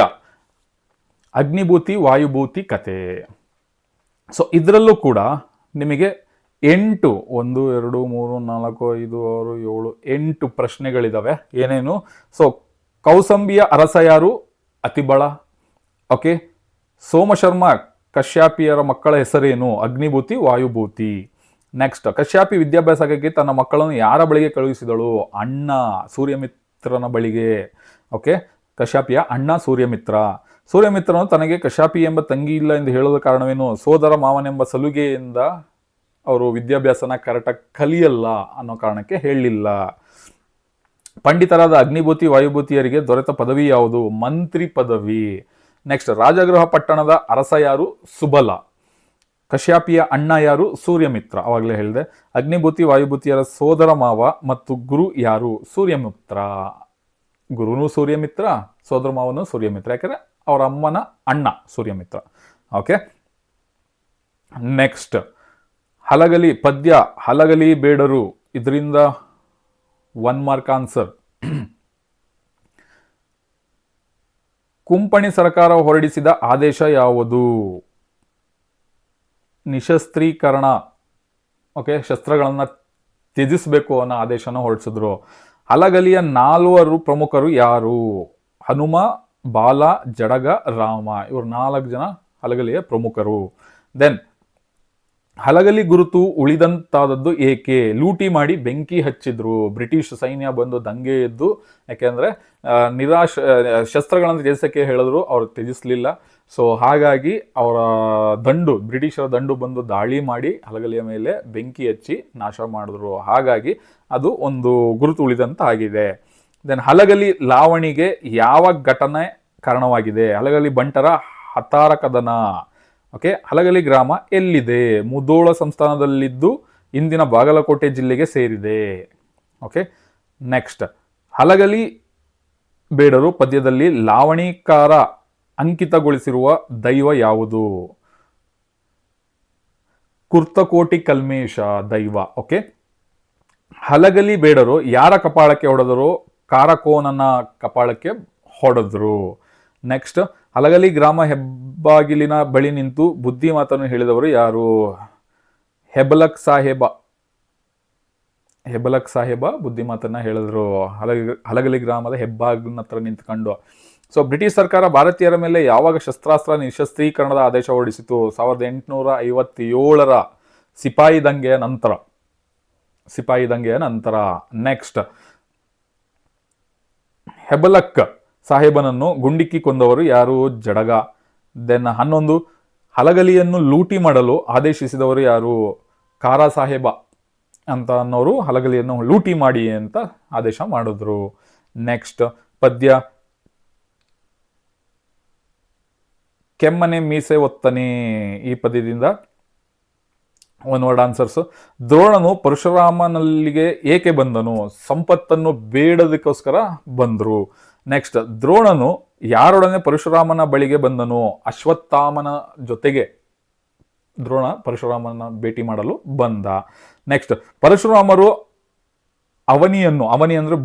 ಅಗ್ನಿಭೂತಿ ವಾಯುಭೂತಿ ಕತೆ. ಸೊ ಇದರಲ್ಲೂ ಕೂಡ ನಿಮಗೆ 8 1 2 3 4 5 6 7 8 ಪ್ರಶ್ನೆಗಳಿದಾವೆ. ಏನೇನು? ಸೊ ಕೌಸಂಬಿಯ ಅರಸ ಯಾರು? ಅತಿಬಳ. ಓಕೆ, ಸೋಮಶರ್ಮ ಕಶ್ಯಪಿಯರ ಮಕ್ಕಳ ಹೆಸರೇನು? ಅಗ್ನಿಭೂತಿ ವಾಯುಭೂತಿ. ನೆಕ್ಸ್ಟ್ ಕಶ್ಯಪಿ ವಿದ್ಯಾಭ್ಯಾಸಕ್ಕಾಗಿ ತನ್ನ ಮಕ್ಕಳನ್ನು ಯಾರ ಬಳಿಗೆ ಕಳುಹಿಸಿದಳು? ಅಣ್ಣ ಸೂರ್ಯಮಿತ್ರನ ಬಳಿಗೆ. ಓಕೆ, ಕಶ್ಯಪಿಯ ಅಣ್ಣ ಸೂರ್ಯಮಿತ್ರ. ಸೂರ್ಯಮಿತ್ರನು ತನಗೆ ಕಶ್ಯಪಿ ಎಂಬ ತಂಗಿ ಇಲ್ಲ ಎಂದು ಹೇಳೋದ ಕಾರಣವೇನು? ಸೋದರ ಮಾವನೆಂಬ ಸಲುಗೆಯಿಂದ ಅವರು ವಿದ್ಯಾಭ್ಯಾಸನ ಕರೆಕ್ಟಾಗಿ ಕಲಿಯಲ್ಲ ಅನ್ನೋ ಕಾರಣಕ್ಕೆ ಹೇಳಲಿಲ್ಲ. ಪಂಡಿತರಾದ ಅಗ್ನಿಭೂತಿ ವಾಯುಭೂತಿಯರಿಗೆ ದೊರೆತ ಪದವಿ ಯಾವುದು? ಮಂತ್ರಿ ಪದವಿ. ನೆಕ್ಸ್ಟ್ ರಾಜಗೃಹ ಪಟ್ಟಣದ ಅರಸ ಯಾರು? ಸುಬಲ. ಕಶ್ಯಪಿಯ ಅಣ್ಣ ಯಾರು? ಸೂರ್ಯಮಿತ್ರ. ಅವಾಗಲೇ ಹೇಳಿದೆ. ಅಗ್ನಿಭೂತಿ ವಾಯುಭೂತಿಯರ ಸೋದರ ಮಾವ ಮತ್ತು ಗುರು ಯಾರು? ಸೂರ್ಯಮಿತ್ರ. ಗುರುನು ಸೂರ್ಯಮಿತ್ರ, ಸೋದರ ಮಾವನು ಸೂರ್ಯಮಿತ್ರ. ಯಾಕಂದ್ರೆ ಅವರ ಅಮ್ಮನ ಅಣ್ಣ ಸೂರ್ಯಮಿತ್ರ. ಓಕೆ, ನೆಕ್ಸ್ಟ್ ಹಲಗಲಿ ಪದ್ಯ. ಹಲಗಲಿ ಬೇಡರು, ಇದರಿಂದ 1 ಮಾರ್ಕ್ ಆನ್ಸರ್. ಕುಂಪಣಿ ಸರ್ಕಾರ ಹೊರಡಿಸಿದ ಆದೇಶ ಯಾವುದು? ನಿಶಸ್ತ್ರೀಕರಣ. ಓಕೆ, ಶಸ್ತ್ರಗಳನ್ನು ತ್ಯಜಿಸಬೇಕು ಅನ್ನೋ ಆದೇಶನ ಹೊರಡಿಸಿದ್ರು. ಹಲಗಲಿಯ 4 ಪ್ರಮುಖರು ಯಾರು? ಹನುಮ, ಬಾಲ, ಜಡಗ, ರಾಮ. ಇವರು 4 ಜನ ಹಲಗಲಿಯ ಪ್ರಮುಖರು. ದೆನ್ ಹಲಗಲಿ ಗುರುತು ಉಳಿದಂತಾದದ್ದು ಏಕೆ? ಲೂಟಿ ಮಾಡಿ ಬೆಂಕಿ ಹಚ್ಚಿದ್ರು, ಬ್ರಿಟಿಷ್ ಸೈನ್ಯ ಬಂದು ದಂಗೆ ಎದ್ದು, ಯಾಕೆಂದ್ರೆ ಶಸ್ತ್ರಗಳನ್ನು ತ್ಯಜಿಸಕ್ಕೆ ಹೇಳಿದ್ರು, ಅವ್ರು ತ್ಯಜಿಸ್ಲಿಲ್ಲ. ಸೊ ಹಾಗಾಗಿ ಅವರ ಬ್ರಿಟಿಷರ ದಂಡು ಬಂದು ದಾಳಿ ಮಾಡಿ ಹಲಗಲಿಯ ಮೇಲೆ ಬೆಂಕಿ ಹಚ್ಚಿ ನಾಶ ಮಾಡಿದ್ರು. ಹಾಗಾಗಿ ಅದು ಒಂದು ಗುರುತು ಉಳಿದಂತ ಆಗಿದೆ. ದೆನ್ ಹಲಗಲಿ ಲಾವಣಿಗೆ ಯಾವ ಘಟನೆ ಕಾರಣವಾಗಿದೆ? ಹಲಗಲಿ ಬಂಟರ ಹತಾರ ಕದನ. ಓಕೆ, ಹಲಗಲಿ ಗ್ರಾಮ ಎಲ್ಲಿದೆ? ಮುಧೋಳ ಸಂಸ್ಥಾನದಲ್ಲಿದ್ದು ಇಂದಿನ ಬಾಗಲಕೋಟೆ ಜಿಲ್ಲೆಗೆ ಸೇರಿದೆ. ಓಕೆ, ನೆಕ್ಸ್ಟ್, ಹಲಗಲಿ ಬೇಡರು ಪದ್ಯದಲ್ಲಿ ಲಾವಣಿಕಾರ ಅಂಕಿತಗೊಳಿಸಿರುವ ದೈವ ಯಾವುದು? ಕುರ್ತಕೋಟಿ ಕಲ್ಮೇಶ ದೈವ. ಓಕೆ, ಹಲಗಲಿ ಬೇಡರು ಯಾರ ಕಪಾಳಕ್ಕೆ ಹೊಡೆದರು? ಕಾರಕೋನನ ಕಪಾಳಕ್ಕೆ ಹೊಡೆದ್ರು. ನೆಕ್ಸ್ಟ್, ಹಲಗಲಿ ಗ್ರಾಮ ಹೆಬ್ಬಾಗಿಲಿನ ಬಳಿ ನಿಂತು ಬುದ್ಧಿ ಮಾತನ್ನು ಹೇಳಿದವರು ಯಾರು? ಹೆಬಲಕ್ ಸಾಹೇಬ ಬುದ್ಧಿ ಮಾತನ್ನ ಹೇಳಿದ್ರು ಹಲಗಲಿ ಗ್ರಾಮದ ಹೆಬ್ಬಾಗಿಲಿನ ಹತ್ರ ನಿಂತ್ಕೊಂಡು. ಸೊ ಬ್ರಿಟಿಷ್ ಸರ್ಕಾರ ಭಾರತೀಯರ ಮೇಲೆ ಯಾವಾಗ ಶಸ್ತ್ರಾಸ್ತ್ರ ನಿಶಸ್ತ್ರೀಕರಣದ ಆದೇಶ ಹೊರಡಿಸಿತು? 1857ರ ಸಿಪಾಯಿ ದಂಗೆಯ ನಂತರ. ನೆಕ್ಸ್ಟ್, ಹೆಬಲಕ್ ಸಾಹೇಬನನ್ನು ಗುಂಡಿಕ್ಕಿ ಕೊಂದವರು ಯಾರು? ಜಡಗ. ದೆನ್ 11, ಹಲಗಲಿಯನ್ನು ಲೂಟಿ ಮಾಡಲು ಆದೇಶಿಸಿದವರು ಯಾರು? ಖಾರ ಸಾಹೇಬ ಅಂತ ಅನ್ನೋರು ಹಲಗಲಿಯನ್ನು ಲೂಟಿ ಮಾಡಿ ಅಂತ ಆದೇಶ ಮಾಡಿದ್ರು. ನೆಕ್ಸ್ಟ್ ಪದ್ಯ, ಕೆಮ್ಮನೆ ಮೀಸೆ ಒತ್ತನೆ. ಈ ಪದ್ಯದಿಂದ ಒನ್ ವರ್ಡ್ ಆನ್ಸರ್ಸ್. ದ್ರೋಣನು ಪರಶುರಾಮನಲ್ಲಿಗೆ ಏಕೆ ಬಂದನು? ಸಂಪತ್ತನ್ನು ಬೇಡದಕ್ಕೋಸ್ಕರ ಬಂದ್ರು. ನೆಕ್ಸ್ಟ್, ದ್ರೋಣನು ಯಾರೊಡನೆ ಪರಶುರಾಮನ ಬಳಿಗೆ ಬಂದನು? ಅಶ್ವತ್ಥಾಮನ ಜೊತೆಗೆ ದ್ರೋಣ ಪರಶುರಾಮನ ಭೇಟಿ ಮಾಡಲು ಬಂದ. ನೆಕ್ಸ್ಟ್, ಪರಶುರಾಮರು ಅವನಿ ಅಂದ್ರೆ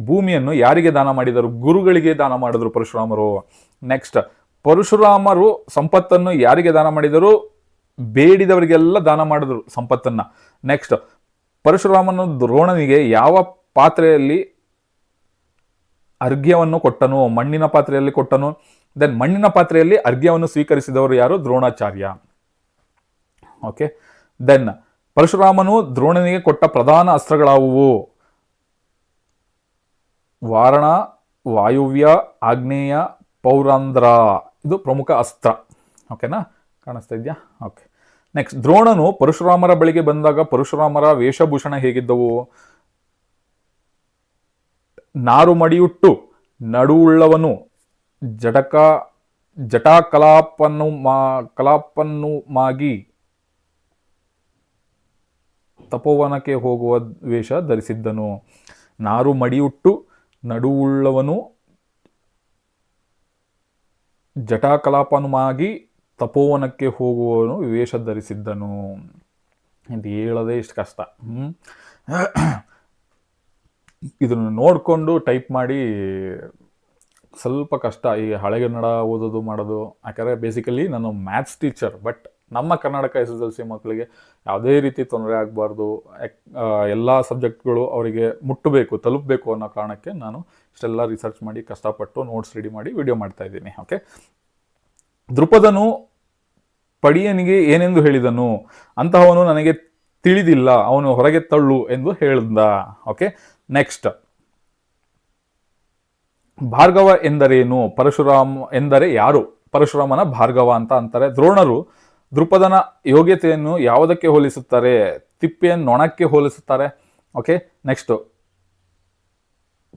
ಭೂಮಿಯನ್ನು ಯಾರಿಗೆ ದಾನ ಮಾಡಿದರು? ಗುರುಗಳಿಗೆ ದಾನ ಮಾಡಿದ್ರು ಪರಶುರಾಮರು. ನೆಕ್ಸ್ಟ್, ಪರಶುರಾಮರು ಸಂಪತ್ತನ್ನು ಯಾರಿಗೆ ದಾನ ಮಾಡಿದರು? ಬೇಡಿದವರಿಗೆಲ್ಲ ದಾನ ಮಾಡಿದ್ರು ಸಂಪತ್ತನ್ನ. ನೆಕ್ಸ್ಟ್, ಪರಶುರಾಮನು ದ್ರೋಣನಿಗೆ ಯಾವ ಪಾತ್ರೆಯಲ್ಲಿ ಅರ್ಘ್ಯವನ್ನು ಕೊಟ್ಟನು? ಮಣ್ಣಿನ ಪಾತ್ರೆಯಲ್ಲಿ ಕೊಟ್ಟನು. ದೆನ್ ಮಣ್ಣಿನ ಪಾತ್ರೆಯಲ್ಲಿ ಅರ್ಘ್ಯವನ್ನು ಸ್ವೀಕರಿಸಿದವರು ಯಾರು? ದ್ರೋಣಾಚಾರ್ಯ. ಓಕೆ, ದೆನ್ ಪರಶುರಾಮನು ದ್ರೋಣನಿಗೆ ಕೊಟ್ಟ ಪ್ರಧಾನ ಅಸ್ತ್ರಗಳಾವುವು? ವಾರಣ, ವಾಯುವ್ಯ, ಆಗ್ನೇಯ, ಪೌರಾಂಧ್ರ. ಇದು ಪ್ರಮುಖ ಅಸ್ತ್ರ. ಓಕೆನಾ, ಕಾಣಿಸ್ತಾ ಇದೆಯಾ? ಓಕೆ. ನೆಕ್ಸ್ಟ್, ದ್ರೋಣನು ಪರಶುರಾಮರ ಬಳಿಗೆ ಬಂದಾಗ ಪರಶುರಾಮರ ವೇಷಭೂಷಣ ಹೇಗಿದ್ದವು? ನಾರು ಮಡಿಯುಟ್ಟು ನಡುವುಳ್ಳವನು, ಜಟಾ ಕಲಾಪನ್ನು ಮಾಗಿ ತಪೋವನಕ್ಕೆ ಹೋಗುವ ವೇಷ ಧರಿಸಿದ್ದನು. ನಾರು ಮಡಿಯುಟ್ಟು ನಡುವುಳ್ಳವನು, ಜಟಾಕಲಾಪನುಮಾಗಿ ತಪೋವನಕ್ಕೆ ಹೋಗುವವನು ವೇಷ ಧರಿಸಿದ್ದನು. ಇದು ಹೇಳೋದೇ ಇಷ್ಟು ಕಷ್ಟ. ಇದನ್ನು ನೋಡಿಕೊಂಡು ಟೈಪ್ ಮಾಡಿ ಸ್ವಲ್ಪ ಕಷ್ಟ ಈ ಹಳೆಗನ್ನಡ ಓದೋದು ಮಾಡೋದು. ಯಾಕಂದರೆ ಬೇಸಿಕಲಿ ನಾನು ಮ್ಯಾಥ್ಸ್ ಟೀಚರ್, ಬಟ್ ನಮ್ಮ ಕರ್ನಾಟಕ SSLC ಮಕ್ಕಳಿಗೆ ಯಾವುದೇ ರೀತಿ ತೊಂದರೆ ಆಗಬಾರ್ದು, ಎಲ್ಲ ಸಬ್ಜೆಕ್ಟ್ಗಳು ಅವರಿಗೆ ತಲುಪಬೇಕು ಅನ್ನೋ ಕಾರಣಕ್ಕೆ ನಾನು ಇಷ್ಟೆಲ್ಲ ರಿಸರ್ಚ್ ಮಾಡಿ ಕಷ್ಟಪಟ್ಟು ನೋಟ್ಸ್ ರೆಡಿ ಮಾಡಿ ವಿಡಿಯೋ ಮಾಡ್ತಾ ಇದ್ದೀನಿ. ಓಕೆ, ದೃಪದನು ಪಡಿಯನಿಗೆ ಏನೆಂದು ಹೇಳಿದನು? ಅಂತಹವನು ನನಗೆ ತಿಳಿದಿಲ್ಲ, ಅವನು ಹೊರಗೆ ತಳ್ಳು ಎಂದು ಹೇಳಿದ. ಓಕೆ, ನೆಕ್ಸ್ಟ್, ಭಾರ್ಗವ ಎಂದರೇನು? ಪರಶುರಾಮ ಎಂದರೆ ಯಾರು? ಪರಶುರಾಮನ ಭಾರ್ಗವ ಅಂತ ಅಂತಾರೆ. ದ್ರೋಣರು ದೃಪದನ ಯೋಗ್ಯತೆಯನ್ನು ಯಾವುದಕ್ಕೆ ಹೋಲಿಸುತ್ತಾರೆ? ತಿಪ್ಪೆಯನ್ನು ನೊಣಕ್ಕೆ ಹೋಲಿಸುತ್ತಾರೆ. ಓಕೆ, ನೆಕ್ಸ್ಟ್,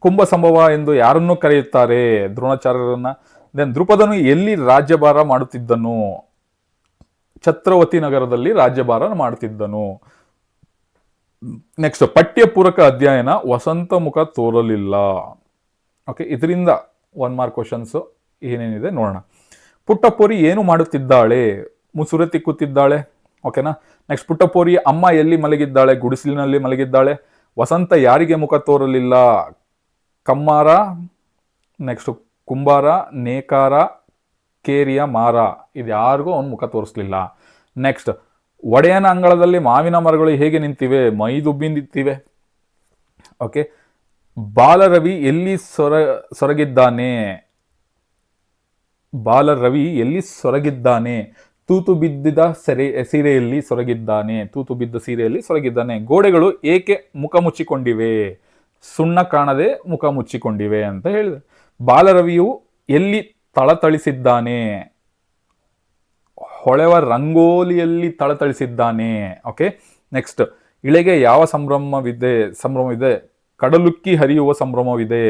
ಕುಂಭ ಸಂಭವ ಎಂದು ಯಾರನ್ನು ಕರೆಯುತ್ತಾರೆ? ದ್ರೋಣಾಚಾರ್ಯರನ್ನ. ದೆನ್ ದೃಪದನು ಎಲ್ಲಿ ರಾಜ್ಯಭಾರ ಮಾಡುತ್ತಿದ್ದನು? ಛತ್ರವತಿ ನಗರದಲ್ಲಿ ರಾಜ್ಯಭಾರ ಮಾಡುತ್ತಿದ್ದನು. ನೆಕ್ಸ್ಟ್, ಪಠ್ಯ ಪೂರಕ ಅಧ್ಯಯನ ವಸಂತ ಮುಖ ತೋರಲಿಲ್ಲ. ಓಕೆ, ಇದರಿಂದ 1 ಮಾರ್ಕ್ ಕ್ವಶನ್ಸ್ ಏನೇನಿದೆ ನೋಡೋಣ. ಪುಟ್ಟಪೋರಿ ಏನು ಮಾಡುತ್ತಿದ್ದಾಳೆ? ಮುಸುರೆ ತಿಕ್ಕುತ್ತಿದ್ದಾಳೆ. ಓಕೆನಾ. ನೆಕ್ಸ್ಟ್, ಪುಟ್ಟಪೋರಿ ಅಮ್ಮ ಎಲ್ಲಿ ಮಲಗಿದ್ದಾಳೆ? ಗುಡಿಸಲಿನಲ್ಲಿ ಮಲಗಿದ್ದಾಳೆ. ವಸಂತ ಯಾರಿಗೆ ಮುಖ ತೋರಲಿಲ್ಲ? ಕಮ್ಮಾರ, ನೆಕ್ಸ್ಟ್ ಕುಂಬಾರ, ನೇಕಾರ, ಕೇರಿಯ ಮಾರ, ಇದು ಯಾರಿಗೂ ಅವನು ಮುಖ ತೋರಿಸ್ಲಿಲ್ಲ. ನೆಕ್ಸ್ಟ್, ಒಡೆಯನ ಅಂಗಳದಲ್ಲಿ ಮಾವಿನ ಮರಗಳು ಹೇಗೆ ನಿಂತಿವೆ? ಮೈದುಬ್ಬಿ ನಿಂತಿವೆ. ಓಕೆ, ಬಾಲರವಿ ಎಲ್ಲಿ ಸೊರಗಿದ್ದಾನೆ? ತೂತು ಬಿದ್ದಿದ ಸೀರೆಯಲ್ಲಿ ಸೊರಗಿದ್ದಾನೆ, ತೂತು ಬಿದ್ದ ಸೀರೆಯಲ್ಲಿ ಸೊರಗಿದ್ದಾನೆ. ಗೋಡೆಗಳು ಏಕೆ ಮುಖ ಮುಚ್ಚಿಕೊಂಡಿವೆ? ಸುಣ್ಣ ಕಾಣದೆ ಮುಖ ಮುಚ್ಚಿಕೊಂಡಿವೆ ಅಂತ ಹೇಳಿದೆ. ಬಾಲರವಿಯು ಎಲ್ಲಿ ತಳತಳಿಸಿದ್ದಾನೆ? ಹೊಳೆವ ರಂಗೋಲಿಯಲ್ಲಿ ತಳತಳಿಸಿದ್ದಾನೆ. ಓಕೆ, ನೆಕ್ಸ್ಟ್, ಇಳೆಗೆ ಯಾವ ಸಂಭ್ರಮವಿದೆ? ಕಡಲುಕ್ಕಿ ಹರಿಯುವ ಸಂಭ್ರಮವಿದೆ.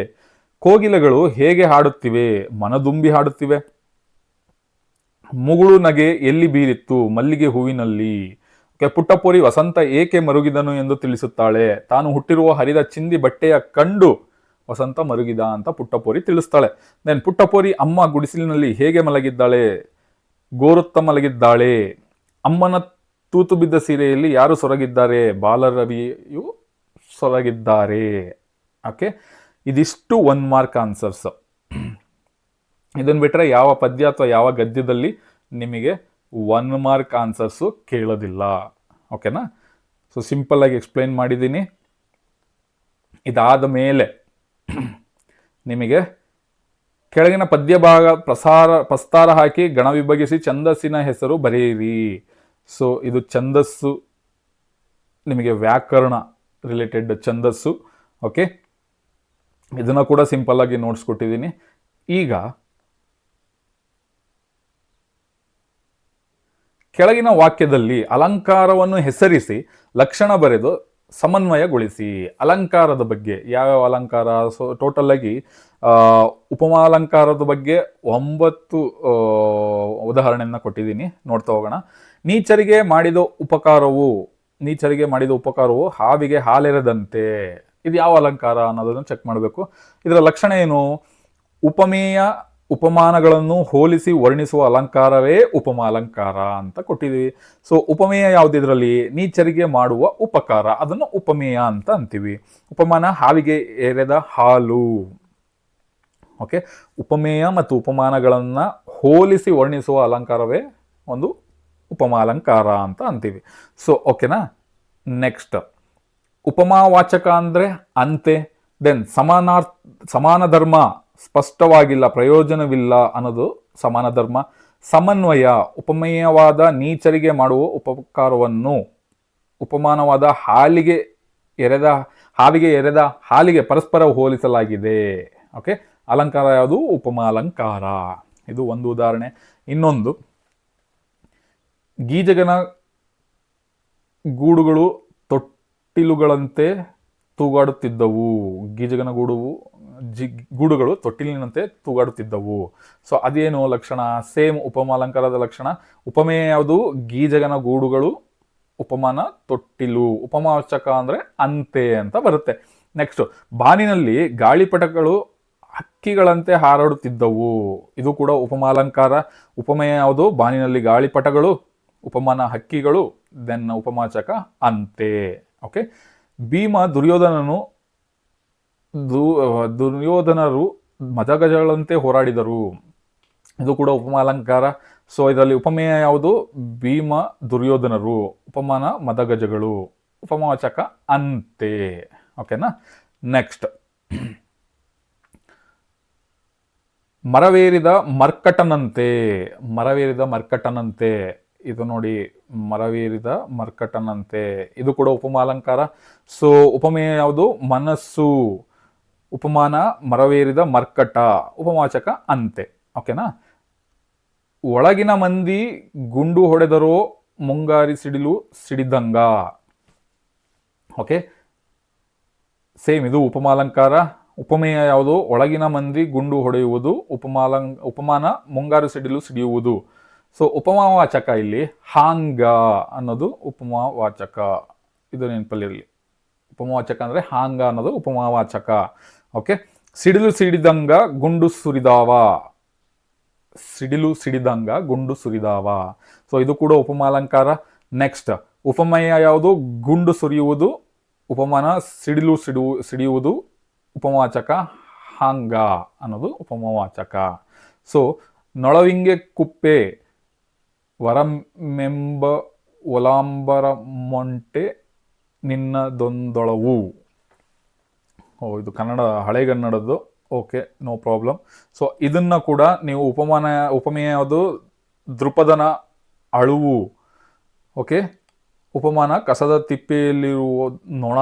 ಕೋಗಿಲೆಗಳು ಹೇಗೆ ಹಾಡುತ್ತಿವೆ? ಮನದುಂಬಿ ಹಾಡುತ್ತಿವೆ. ಮುಗುಳು ನಗೆ ಎಲ್ಲಿ ಬೀರಿತ್ತು? ಮಲ್ಲಿಗೆ ಹೂವಿನಲ್ಲಿ. ಪುಟ್ಟಪೋರಿ ವಸಂತ ಏಕೆ ಮರುಗಿದನು ಎಂದು ತಿಳಿಸುತ್ತಾಳೆ. ತಾನು ಹುಟ್ಟಿರುವ ಹರಿದ ಚಿಂದಿ ಬಟ್ಟೆಯ ಕಂಡು ವಸಂತ ಮರುಗಿದ ಅಂತ ಪುಟ್ಟಪೋರಿ ತಿಳಿಸ್ತಾಳೆ. ದೆನ್ ಪುಟ್ಟಪೋರಿ ಅಮ್ಮ ಗುಡಿಸಲಿನಲ್ಲಿ ಹೇಗೆ ಮಲಗಿದ್ದಾಳೆ? ಗೋರುತ್ತ ಮಲಗಿದ್ದಾಳೆ. ಅಮ್ಮನ ತೂತು ಬಿದ್ದ ಸೀರೆಯಲ್ಲಿ ಯಾರು ಸೊರಗಿದ್ದಾರೆ? ಬಾಲರವಿಯು ಸೊರಗಿದ್ದಾರೆ. ಓಕೆ, ಇದಿಷ್ಟು 1 ಮಾರ್ಕ್ ಆನ್ಸರ್ಸ್. ಇದನ್ನು ಬಿಟ್ಟರೆ ಯಾವ ಪದ್ಯ ಅಥವಾ ಯಾವ ಗದ್ಯದಲ್ಲಿ ನಿಮಗೆ 1 ಮಾರ್ಕ್ ಆನ್ಸರ್ಸು ಕೇಳೋದಿಲ್ಲ. ಓಕೆನಾ? ಸೊ ಸಿಂಪಲ್ ಆಗಿ ಎಕ್ಸ್ಪ್ಲೈನ್ ಮಾಡಿದ್ದೀನಿ. ಇದಾದ ಮೇಲೆ ನಿಮಗೆ ಕೆಳಗಿನ ಪದ್ಯ ಭಾಗ ಪ್ರಸ್ತಾರ ಹಾಕಿ ಗಣ ವಿಭಜಿಸಿ ಛಂದಸ್ಸಿನ ಹೆಸರು ಬರೆಯಿರಿ. ಸೊ ಇದು ಛಂದಸ್ಸು, ನಿಮಗೆ ವ್ಯಾಕರಣ ರಿಲೇಟೆಡ್ ಛಂದಸ್ಸು. ಓಕೆ, ಇದನ್ನು ಕೂಡ ಸಿಂಪಲ್ ಆಗಿ ನೋಟ್ಸ್ ಕೊಟ್ಟಿದ್ದೀನಿ. ಈಗ ಕೆಳಗಿನ ವಾಕ್ಯದಲ್ಲಿ ಅಲಂಕಾರವನ್ನು ಹೆಸರಿಸಿ ಲಕ್ಷಣ ಬರೆದು ಸಮನ್ವಯಗೊಳಿಸಿ. ಅಲಂಕಾರದ ಬಗ್ಗೆ ಯಾವ್ಯಾವ ಅಲಂಕಾರ? ಸೊ ಟೋಟಲ್ ಆಗಿ ಉಪಮಾಲಂಕಾರದ ಬಗ್ಗೆ 9 ಉದಾಹರಣೆಯನ್ನು ಕೊಟ್ಟಿದ್ದೀನಿ, ನೋಡ್ತಾ ಹೋಗೋಣ. ನೀಚರಿಗೆ ಮಾಡಿದ ಉಪಕಾರವು ಹಾವಿಗೆ ಹಾಲೆರೆದಂತೆ. ಇದು ಯಾವ ಅಲಂಕಾರ ಅನ್ನೋದನ್ನು ಚೆಕ್ ಮಾಡಬೇಕು. ಇದರ ಲಕ್ಷಣ ಏನು? ಉಪಮಾನಗಳನ್ನು ಹೋಲಿಸಿ ವರ್ಣಿಸುವ ಅಲಂಕಾರವೇ ಉಪಮಾಲಂಕಾರ ಅಂತ ಕೊಟ್ಟಿದ್ದೀವಿ. ಸೊ ಉಪಮೇಯ ಯಾವುದಿದ್ರಲ್ಲಿ? ನೀಚರಿಗೆ ಮಾಡುವ ಉಪಕಾರ, ಅದನ್ನು ಉಪಮೇಯ ಅಂತ ಅಂತೀವಿ. ಉಪಮಾನ ಹಾವಿಗೆ ಎರೆದ ಹಾಲು. ಓಕೆ, ಉಪಮೇಯ ಮತ್ತು ಉಪಮಾನಗಳನ್ನು ಹೋಲಿಸಿ ವರ್ಣಿಸುವ ಅಲಂಕಾರವೇ ಒಂದು ಉಪಮಾಲಂಕಾರ ಅಂತ ಅಂತೀವಿ. ಸೊ ಓಕೆನಾ? ನೆಕ್ಸ್ಟ್, ಉಪಮಾವಾಚಕ ಅಂದರೆ ಅಂತೆ. ದೆನ್ ಸಮಾನ ಧರ್ಮ ಸ್ಪಷ್ಟವಾಗಿಲ್ಲ, ಪ್ರಯೋಜನವಿಲ್ಲ ಅನ್ನೋದು ಸಮಾನ ಧರ್ಮ. ಸಮನ್ವಯ, ಉಪಮೇಯವಾದ ನೀಚರಿಗೆ ಮಾಡುವ ಉಪಕಾರವನ್ನು ಉಪಮಾನವಾದ ಹಾವಿಗೆ ಎರೆದ ಹಾಲಿಗೆ ಪರಸ್ಪರ ಹೋಲಿಸಲಾಗಿದೆ. ಓಕೆ, ಅಲಂಕಾರ ಯಾವುದು? ಉಪಮಾಲಂಕಾರ. ಇದು ಒಂದು ಉದಾಹರಣೆ. ಇನ್ನೊಂದು, ಗೀಜಗನ ಗೂಡುಗಳು ತೊಟ್ಟಿಲುಗಳಂತೆ ತೂಗಾಡುತ್ತಿದ್ದವು. ಗೀಜಗನ ಗೂಡುಗಳು ತೊಟ್ಟಿಲಿನಂತೆ ತೂಗಾಡುತ್ತಿದ್ದವು. ಸೊ ಅದೇನು ಲಕ್ಷಣ? ಸೇಮ್ ಉಪಮಾಲಂಕಾರದ ಲಕ್ಷಣ. ಉಪಮೇಯ ಯಾವುದು? ಗೀಜಗನ ಗೂಡುಗಳು, ಉಪಮಾನ ತೊಟ್ಟಿಲು. ಉಪಮಾವಾಚಕ ಅಂದರೆ ಅಂತೆ ಅಂತ ಬರುತ್ತೆ. ನೆಕ್ಸ್ಟ್, ಬಾನಿನಲ್ಲಿ ಗಾಳಿಪಟಗಳು ಹಕ್ಕಿಗಳಂತೆ ಹಾರಾಡುತ್ತಿದ್ದವು. ಇದು ಕೂಡ ಉಪಮಾಲಂಕಾರ. ಉಪಮೇಯ ಯಾವುದು? ಬಾನಿನಲ್ಲಿ ಗಾಳಿಪಟಗಳು, ಉಪಮಾನ ಹಕ್ಕಿಗಳು, ದೆನ್ ಉಪಮಾಚಕ ಅಂತೆ. ಓಕೆ, ಭೀಮ ದುರ್ಯೋಧನರು ಮದಗಜಗಳಂತೆ ಹೋರಾಡಿದರು. ಇದು ಕೂಡ ಉಪಮಾಲಂಕಾರ. ಸೊ ಇದರಲ್ಲಿ ಉಪಮೇಯ ಯಾವುದು? ಭೀಮ ದುರ್ಯೋಧನರು, ಉಪಮಾನ ಮದಗಜಗಳು, ಉಪಮಾವಾಚಕ ಅಂತೆ. ಓಕೆನಾ? ನೆಕ್ಸ್ಟ್, ಮರವೇರಿದ ಮರ್ಕಟನಂತೆ. ಇದು ನೋಡಿ, ಮರವೇರಿದ ಮರ್ಕಟನಂತೆ. ಇದು ಕೂಡ ಉಪಮಾಲಂಕಾರ. ಸೊ ಉಪಮೇಯ ಯಾವುದು? ಮನಸ್ಸು. ಉಪಮಾನ ಮರವೇರಿದ ಮರ್ಕಟ, ಉಪಮಾಚಕ ಅಂತೆ. ಓಕೆನಾ? ಒಳಗಿನ ಮಂದಿ ಗುಂಡು ಹೊಡೆದರೋ ಮುಂಗಾರಿ ಸಿಡಿಲು ಸಿಡಿದಂಗ. ಓಕೆ, ಸೇಮ್ ಇದು ಉಪಮಾಲಂಕಾರ. ಉಪಮೇಯ ಯಾವುದು? ಒಳಗಿನ ಮಂದಿ ಗುಂಡು ಹೊಡೆಯುವುದು, ಉಪಮಾನ ಮುಂಗಾರು ಸಿಡಿಲು ಸಿಡಿಯುವುದು. ಸೊ ಉಪಮಾವಾಚಕ ಇಲ್ಲಿ ಹಾಂಗ ಅನ್ನೋದು ಉಪಮಾವಾಚಕ. ಇದು ನೆನಪಲ್ಲಿರಲಿ. ಉಪಮಾವಾಚಕ ಅಂದರೆ ಹಾಂಗ ಅನ್ನೋದು ಉಪಮಾವಾಚಕ. ಓಕೆ, ಸಿಡಿಲು ಸಿಡಿದಂಗ ಗುಂಡು ಸುರಿದಾವ. ಸೊ ಇದು ಕೂಡ ಉಪಮಾಲಂಕಾರ. ನೆಕ್ಸ್ಟ್, ಉಪಮೇಯ ಯಾವುದು? ಗುಂಡು ಸುರಿಯುವುದು, ಉಪಮಾನ ಸಿಡಿಯುವುದು, ಉಪಮಾವಾಚಕ ಹಾಂಗ ಅನ್ನೋದು ಉಪಮಾವಾಚಕ. ಸೊ ನೊಳವಿಂಗೆ ಕುಪ್ಪೆ ವರಮೆಂಬ ಒಲಾಂಬರ ಮೊಂಟೆ ನಿನ್ನದೊಂದೊಳವು. ಇದು ಕನ್ನಡ, ಹಳೆಗನ್ನಡದ್ದು. Okay, no problem. ಸೊ ಇದನ್ನು ಕೂಡ ನೀವು ಉಪಮೇಯ ಯಾವುದು? ದೃಪದನ ಅಳುವು. ಓಕೆ, ಉಪಮಾನ ಕಸದ ತಿಪ್ಪೆಯಲ್ಲಿರುವ ನೊಣ.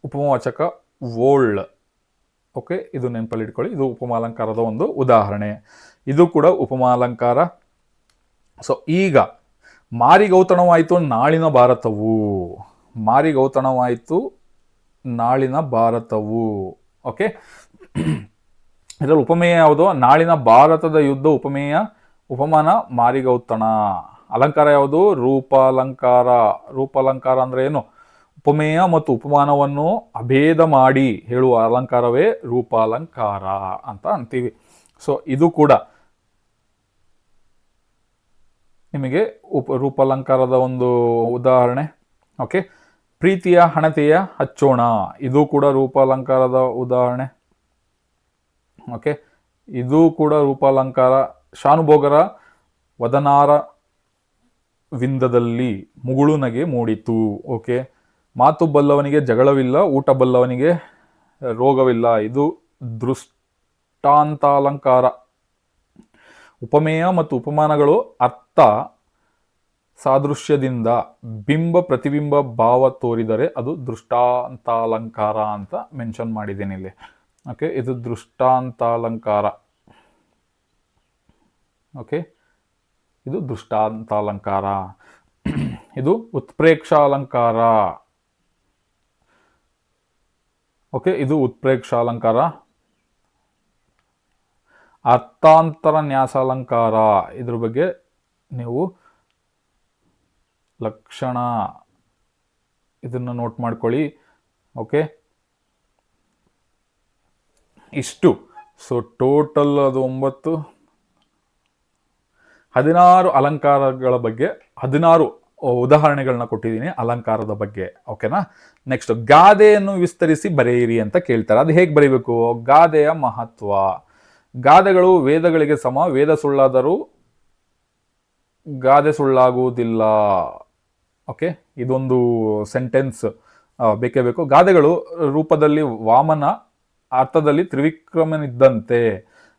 ಉಪಮಾವಾಚಕ ವೋಳ್. ಓಕೆ, ಇದು ನೆನಪಲ್ಲಿ ಇಟ್ಕೊಳ್ಳಿ. ಇದು ಉಪಮಾಲಂಕಾರದ ಒಂದು ಉದಾಹರಣೆ. ಇದು ಕೂಡ ಉಪಮಾಲಂಕಾರ. ಸೊ ಈಗ ಮಾರಿಗೌತಣವಾಯಿತು ನಾಳಿನ ಭಾರತವು. ಮಾರಿಗೌತಣವಾಯಿತು ನಾಳಿನ ಭಾರತವು. ಓಕೆ, ಇದರಲ್ಲಿ ಉಪಮೇಯ ಯಾವುದು? ನಾಳಿನ ಭಾರತದ ಯುದ್ಧ ಉಪಮೇಯ. ಉಪಮಾನ ಮಾರಿಗೌತಣ. ಅಲಂಕಾರ ಯಾವುದು? ರೂಪಾಲಂಕಾರ. ರೂಪಾಲಂಕಾರ ಅಂದ್ರೆ ಏನು? ಉಪಮೇಯ ಮತ್ತು ಉಪಮಾನವನ್ನು ಅಭೇದ ಮಾಡಿ ಹೇಳುವ ಅಲಂಕಾರವೇ ರೂಪಾಲಂಕಾರ ಅಂತ ಅಂತೀವಿ. ಸೊ ಇದು ಕೂಡ ನಿಮಗೆ ರೂಪಾಲಂಕಾರದ ಒಂದು ಉದಾಹರಣೆ. ಓಕೆ, ಪ್ರೀತಿಯ ಹಣತೆಯ ಹಚ್ಚೋಣ. ಇದು ಕೂಡ ರೂಪಾಲಂಕಾರದ ಉದಾಹರಣೆ. ಓಕೆ, ಇದು ಕೂಡ ರೂಪಾಲಂಕಾರ. ಶಾನುಭೋಗರ ವದನಾರ ವಿಂದದಲ್ಲಿ ಮುಗುಳು ನಗೆ ಮೂಡಿತು. ಓಕೆ, ಮಾತು ಬಲ್ಲವನಿಗೆ ಜಗಳವಿಲ್ಲ, ಊಟ ಬಲ್ಲವನಿಗೆ ರೋಗವಿಲ್ಲ. ಇದು ದೃಷ್ಟಾಂತಾಲಂಕಾರ. ಉಪಮೇಯ ಮತ್ತು ಉಪಮಾನಗಳು ಅರ್ಥ ಸಾದೃಶ್ಯದಿಂದ ಬಿಂಬ ಪ್ರತಿಬಿಂಬ ಭಾವ ತೋರಿದರೆ ಅದು ದೃಷ್ಟಾಂತಾಲಂಕಾರ ಅಂತ ಮೆನ್ಷನ್ ಮಾಡಿದ್ದೀನಿ ಇಲ್ಲಿ. ಓಕೆ, ಇದು ದೃಷ್ಟಾಂತಾಲಂಕಾರ. ಓಕೆ, ಇದು ದೃಷ್ಟಾಂತಾಲಂಕಾರ. ಇದು ಉತ್ಪ್ರೇಕ್ಷಾಲಂಕಾರ. ಓಕೆ, ಇದು ಉತ್ಪ್ರೇಕ್ಷಾಲಂಕಾರ. ಅರ್ಥಾಂತರ ನ್ಯಾಸಾಲಂಕಾರ. ಇದ್ರ ಬಗ್ಗೆ ನೀವು ಲಕ್ಷಣ ಇದನ್ನು ನೋಟ್ ಮಾಡ್ಕೊಳ್ಳಿ. ಓಕೆ, ಇಷ್ಟು. ಸೊ ಟೋಟಲ್ ಅದು 16 ಅಲಂಕಾರಗಳ ಬಗ್ಗೆ 16 ಉದಾಹರಣೆಗಳನ್ನ ಕೊಟ್ಟಿದ್ದೀನಿ ಅಲಂಕಾರದ ಬಗ್ಗೆ. ಓಕೆನಾ? ನೆಕ್ಸ್ಟ್, ಗಾದೆಯನ್ನು ವಿಸ್ತರಿಸಿ ಬರೆಯಿರಿ ಅಂತ ಕೇಳ್ತಾರೆ. ಅದು ಹೇಗೆ ಬರೀಬೇಕು? ಗಾದೆಯ ಮಹತ್ವ. ಗಾದೆಗಳು ವೇದಗಳಿಗೆ ಸಮ. ವೇದ ಸುಳ್ಳಾದರೂ ಗಾದೆ ಸುಳ್ಳಾಗುವುದಿಲ್ಲ. ಓಕೆ, ಇದೊಂದು ಸೆಂಟೆನ್ಸ್ ಬೇಕೇ ಬೇಕು. ಗಾದೆಗಳು ರೂಪದಲ್ಲಿ ವಾಮನ, ಅರ್ಥದಲ್ಲಿ ತ್ರಿವಿಕ್ರಮನಿದ್ದಂತೆ.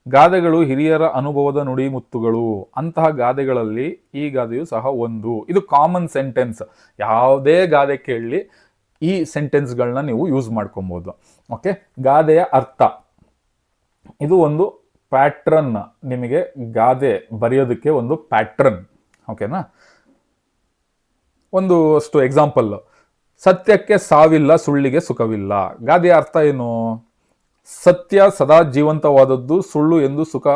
ಗಾದೆಗಳು ಹಿರಿಯರ ಅನುಭವದ ನುಡಿ ಮುತ್ತುಗಳು. ಅಂತಹ ಗಾದೆಗಳಲ್ಲಿ ಈ ಗಾದೆಯು ಸಹ ಒಂದು. ಇದು ಕಾಮನ್ ಸೆಂಟೆನ್ಸ್. ಯಾವುದೇ ಗಾದೆ ಕೇಳಲಿ ಈ ಸೆಂಟೆನ್ಸ್ಗಳನ್ನ ನೀವು ಯೂಸ್ ಮಾಡ್ಕೊಬೋದು. ಓಕೆ, ಗಾದೆಯ ಅರ್ಥ. ಇದು ಒಂದು ಪ್ಯಾಟ್ರನ್. ನಿಮಗೆ ಗಾದೆ ಬರೆಯೋದಕ್ಕೆ ಒಂದು ಪ್ಯಾಟ್ರನ್. ಓಕೆನಾ? ಒಂದು ಅಷ್ಟು ಎಕ್ಸಾಂಪಲ್. ಸತ್ಯಕ್ಕೆ ಸಾವಿಲ್ಲ, ಸುಳ್ಳಿಗೆ ಸುಖವಿಲ್ಲ. ಗಾದೆಯ ಅರ್ಥ ಏನು? ಸತ್ಯ ಸದಾ ಜೀವಂತವಾದದ್ದು, ಸುಳ್ಳು ಎಂದು ಸುಖ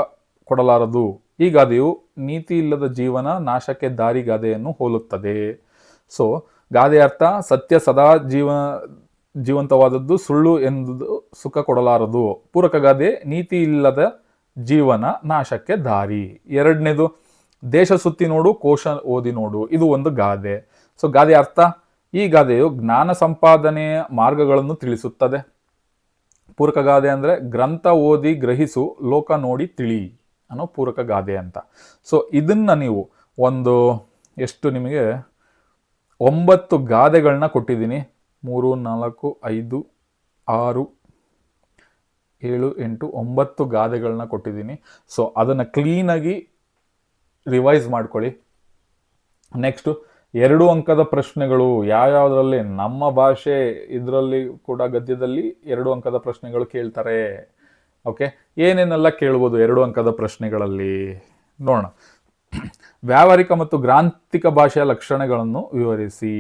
ಕೊಡಲಾರದು. ಈ ಗಾದೆಯು ನೀತಿ ಇಲ್ಲದ ಜೀವನ ನಾಶಕ್ಕೆ ದಾರಿ ಗಾದೆಯನ್ನು ಹೋಲುತ್ತದೆ. ಸೊ ಗಾದೆಯ ಅರ್ಥ ಸತ್ಯ ಸದಾ ಜೀವಂತವಾದದ್ದು, ಸುಳ್ಳು ಎಂದು ಸುಖ ಕೊಡಲಾರದು. ಪೂರಕ ಗಾದೆ ನೀತಿ ಇಲ್ಲದ ಜೀವನ ನಾಶಕ್ಕೆ ದಾರಿ. ಎರಡನೇದು, ದೇಶ ಸುತ್ತಿ ನೋಡು, ಕೋಶ ಓದಿ ನೋಡು. ಇದು ಒಂದು ಗಾದೆ. ಸೊ ಗಾದೆಯ ಅರ್ಥ, ಈ ಗಾದೆಯು ಜ್ಞಾನ ಸಂಪಾದನೆಯ ಮಾರ್ಗಗಳನ್ನು ತಿಳಿಸುತ್ತದೆ. ಪೂರಕ ಗಾದೆ ಅಂದರೆ ಗ್ರಂಥ ಓದಿ ಗ್ರಹಿಸು, ಲೋಕ ನೋಡಿ ತಿಳಿ ಅನ್ನೋ ಪೂರಕ ಗಾದೆ ಅಂತ. ಸೊ ಇದನ್ನ ನೀವು ಒಂದು ಎಷ್ಟು ನಿಮಗೆ 9 ಗಾದೆಗಳನ್ನ ಕೊಟ್ಟಿದ್ದೀನಿ. 3, 4, 5, 6, 7, 8, 9 ಗಾದೆಗಳನ್ನ ಕೊಟ್ಟಿದ್ದೀನಿ. ಸೊ ಅದನ್ನು ಕ್ಲೀನಾಗಿ ರಿವೈಸ್ ಮಾಡ್ಕೊಳ್ಳಿ. ನೆಕ್ಸ್ಟು 2 ಅಂಕದ ಪ್ರಶ್ನೆಗಳು ಯಾವ್ಯಾವುದರಲ್ಲಿ? ನಮ್ಮ ಭಾಷೆ ಇದರಲ್ಲಿ ಕೂಡ ಗದ್ಯದಲ್ಲಿ 2 ಅಂಕದ ಪ್ರಶ್ನೆಗಳು ಕೇಳ್ತಾರೆ. ಓಕೆ, ಏನೇನೆಲ್ಲ ಕೇಳ್ಬೋದು 2 ಅಂಕದ ಪ್ರಶ್ನೆಗಳಲ್ಲಿ ನೋಡೋಣ. ವ್ಯಾವಹಾರಿಕ ಮತ್ತು ಗ್ರಾಂಥಿಕ ಭಾಷೆಯ ಲಕ್ಷಣಗಳನ್ನು ವಿವರಿಸಿ.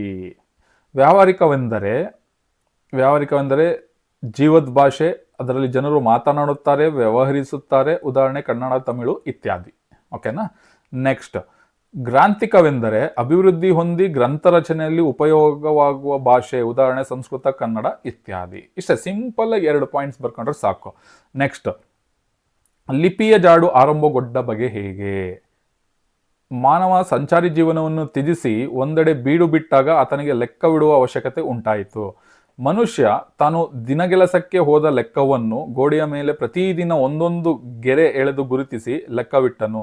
ವ್ಯಾವಹಾರಿಕವೆಂದರೆ ಜೀವದ ಭಾಷೆ. ಅದರಲ್ಲಿ ಜನರು ಮಾತನಾಡುತ್ತಾರೆ, ವ್ಯವಹರಿಸುತ್ತಾರೆ. ಉದಾಹರಣೆ ಕನ್ನಡ, ತಮಿಳು ಇತ್ಯಾದಿ. ಓಕೆನಾ? ನೆಕ್ಸ್ಟ್, ಗ್ರಾಂಥಿಕವೆಂದರೆ ಅಭಿವೃದ್ಧಿ ಹೊಂದಿ ಗ್ರಂಥ ರಚನೆಯಲ್ಲಿ ಉಪಯೋಗವಾಗುವ ಭಾಷೆ. ಉದಾಹರಣೆ ಸಂಸ್ಕೃತ, ಕನ್ನಡ ಇತ್ಯಾದಿ. ಇಷ್ಟೇ ಸಿಂಪಲ್ ಆಗಿ 2 ಪಾಯಿಂಟ್ಸ್ ಬರ್ಕೊಂಡ್ರೆ ಸಾಕು. ನೆಕ್ಸ್ಟ್, ಲಿಪಿಯ ಜಾಡು ಆರಂಭಗೊಂಡ ಬಗೆ ಹೇಗೆ? ಮಾನವ ಸಂಚಾರಿ ಜೀವನವನ್ನು ತ್ಯಜಿಸಿ ಒಂದೆಡೆ ಬೀಡು ಬಿಟ್ಟಾಗ ಆತನಿಗೆ ಲೆಕ್ಕವಿಡುವ ಅವಶ್ಯಕತೆ ಉಂಟಾಯಿತು. ಮನುಷ್ಯ ತಾನು ದಿನಗೆಲಸಕ್ಕೆ ಹೋದ ಲೆಕ್ಕವನ್ನು ಗೋಡೆಯ ಮೇಲೆ ಪ್ರತಿದಿನ ಒಂದೊಂದು ಗೆರೆ ಎಳೆದು ಗುರುತಿಸಿ ಲೆಕ್ಕವಿಟ್ಟನು.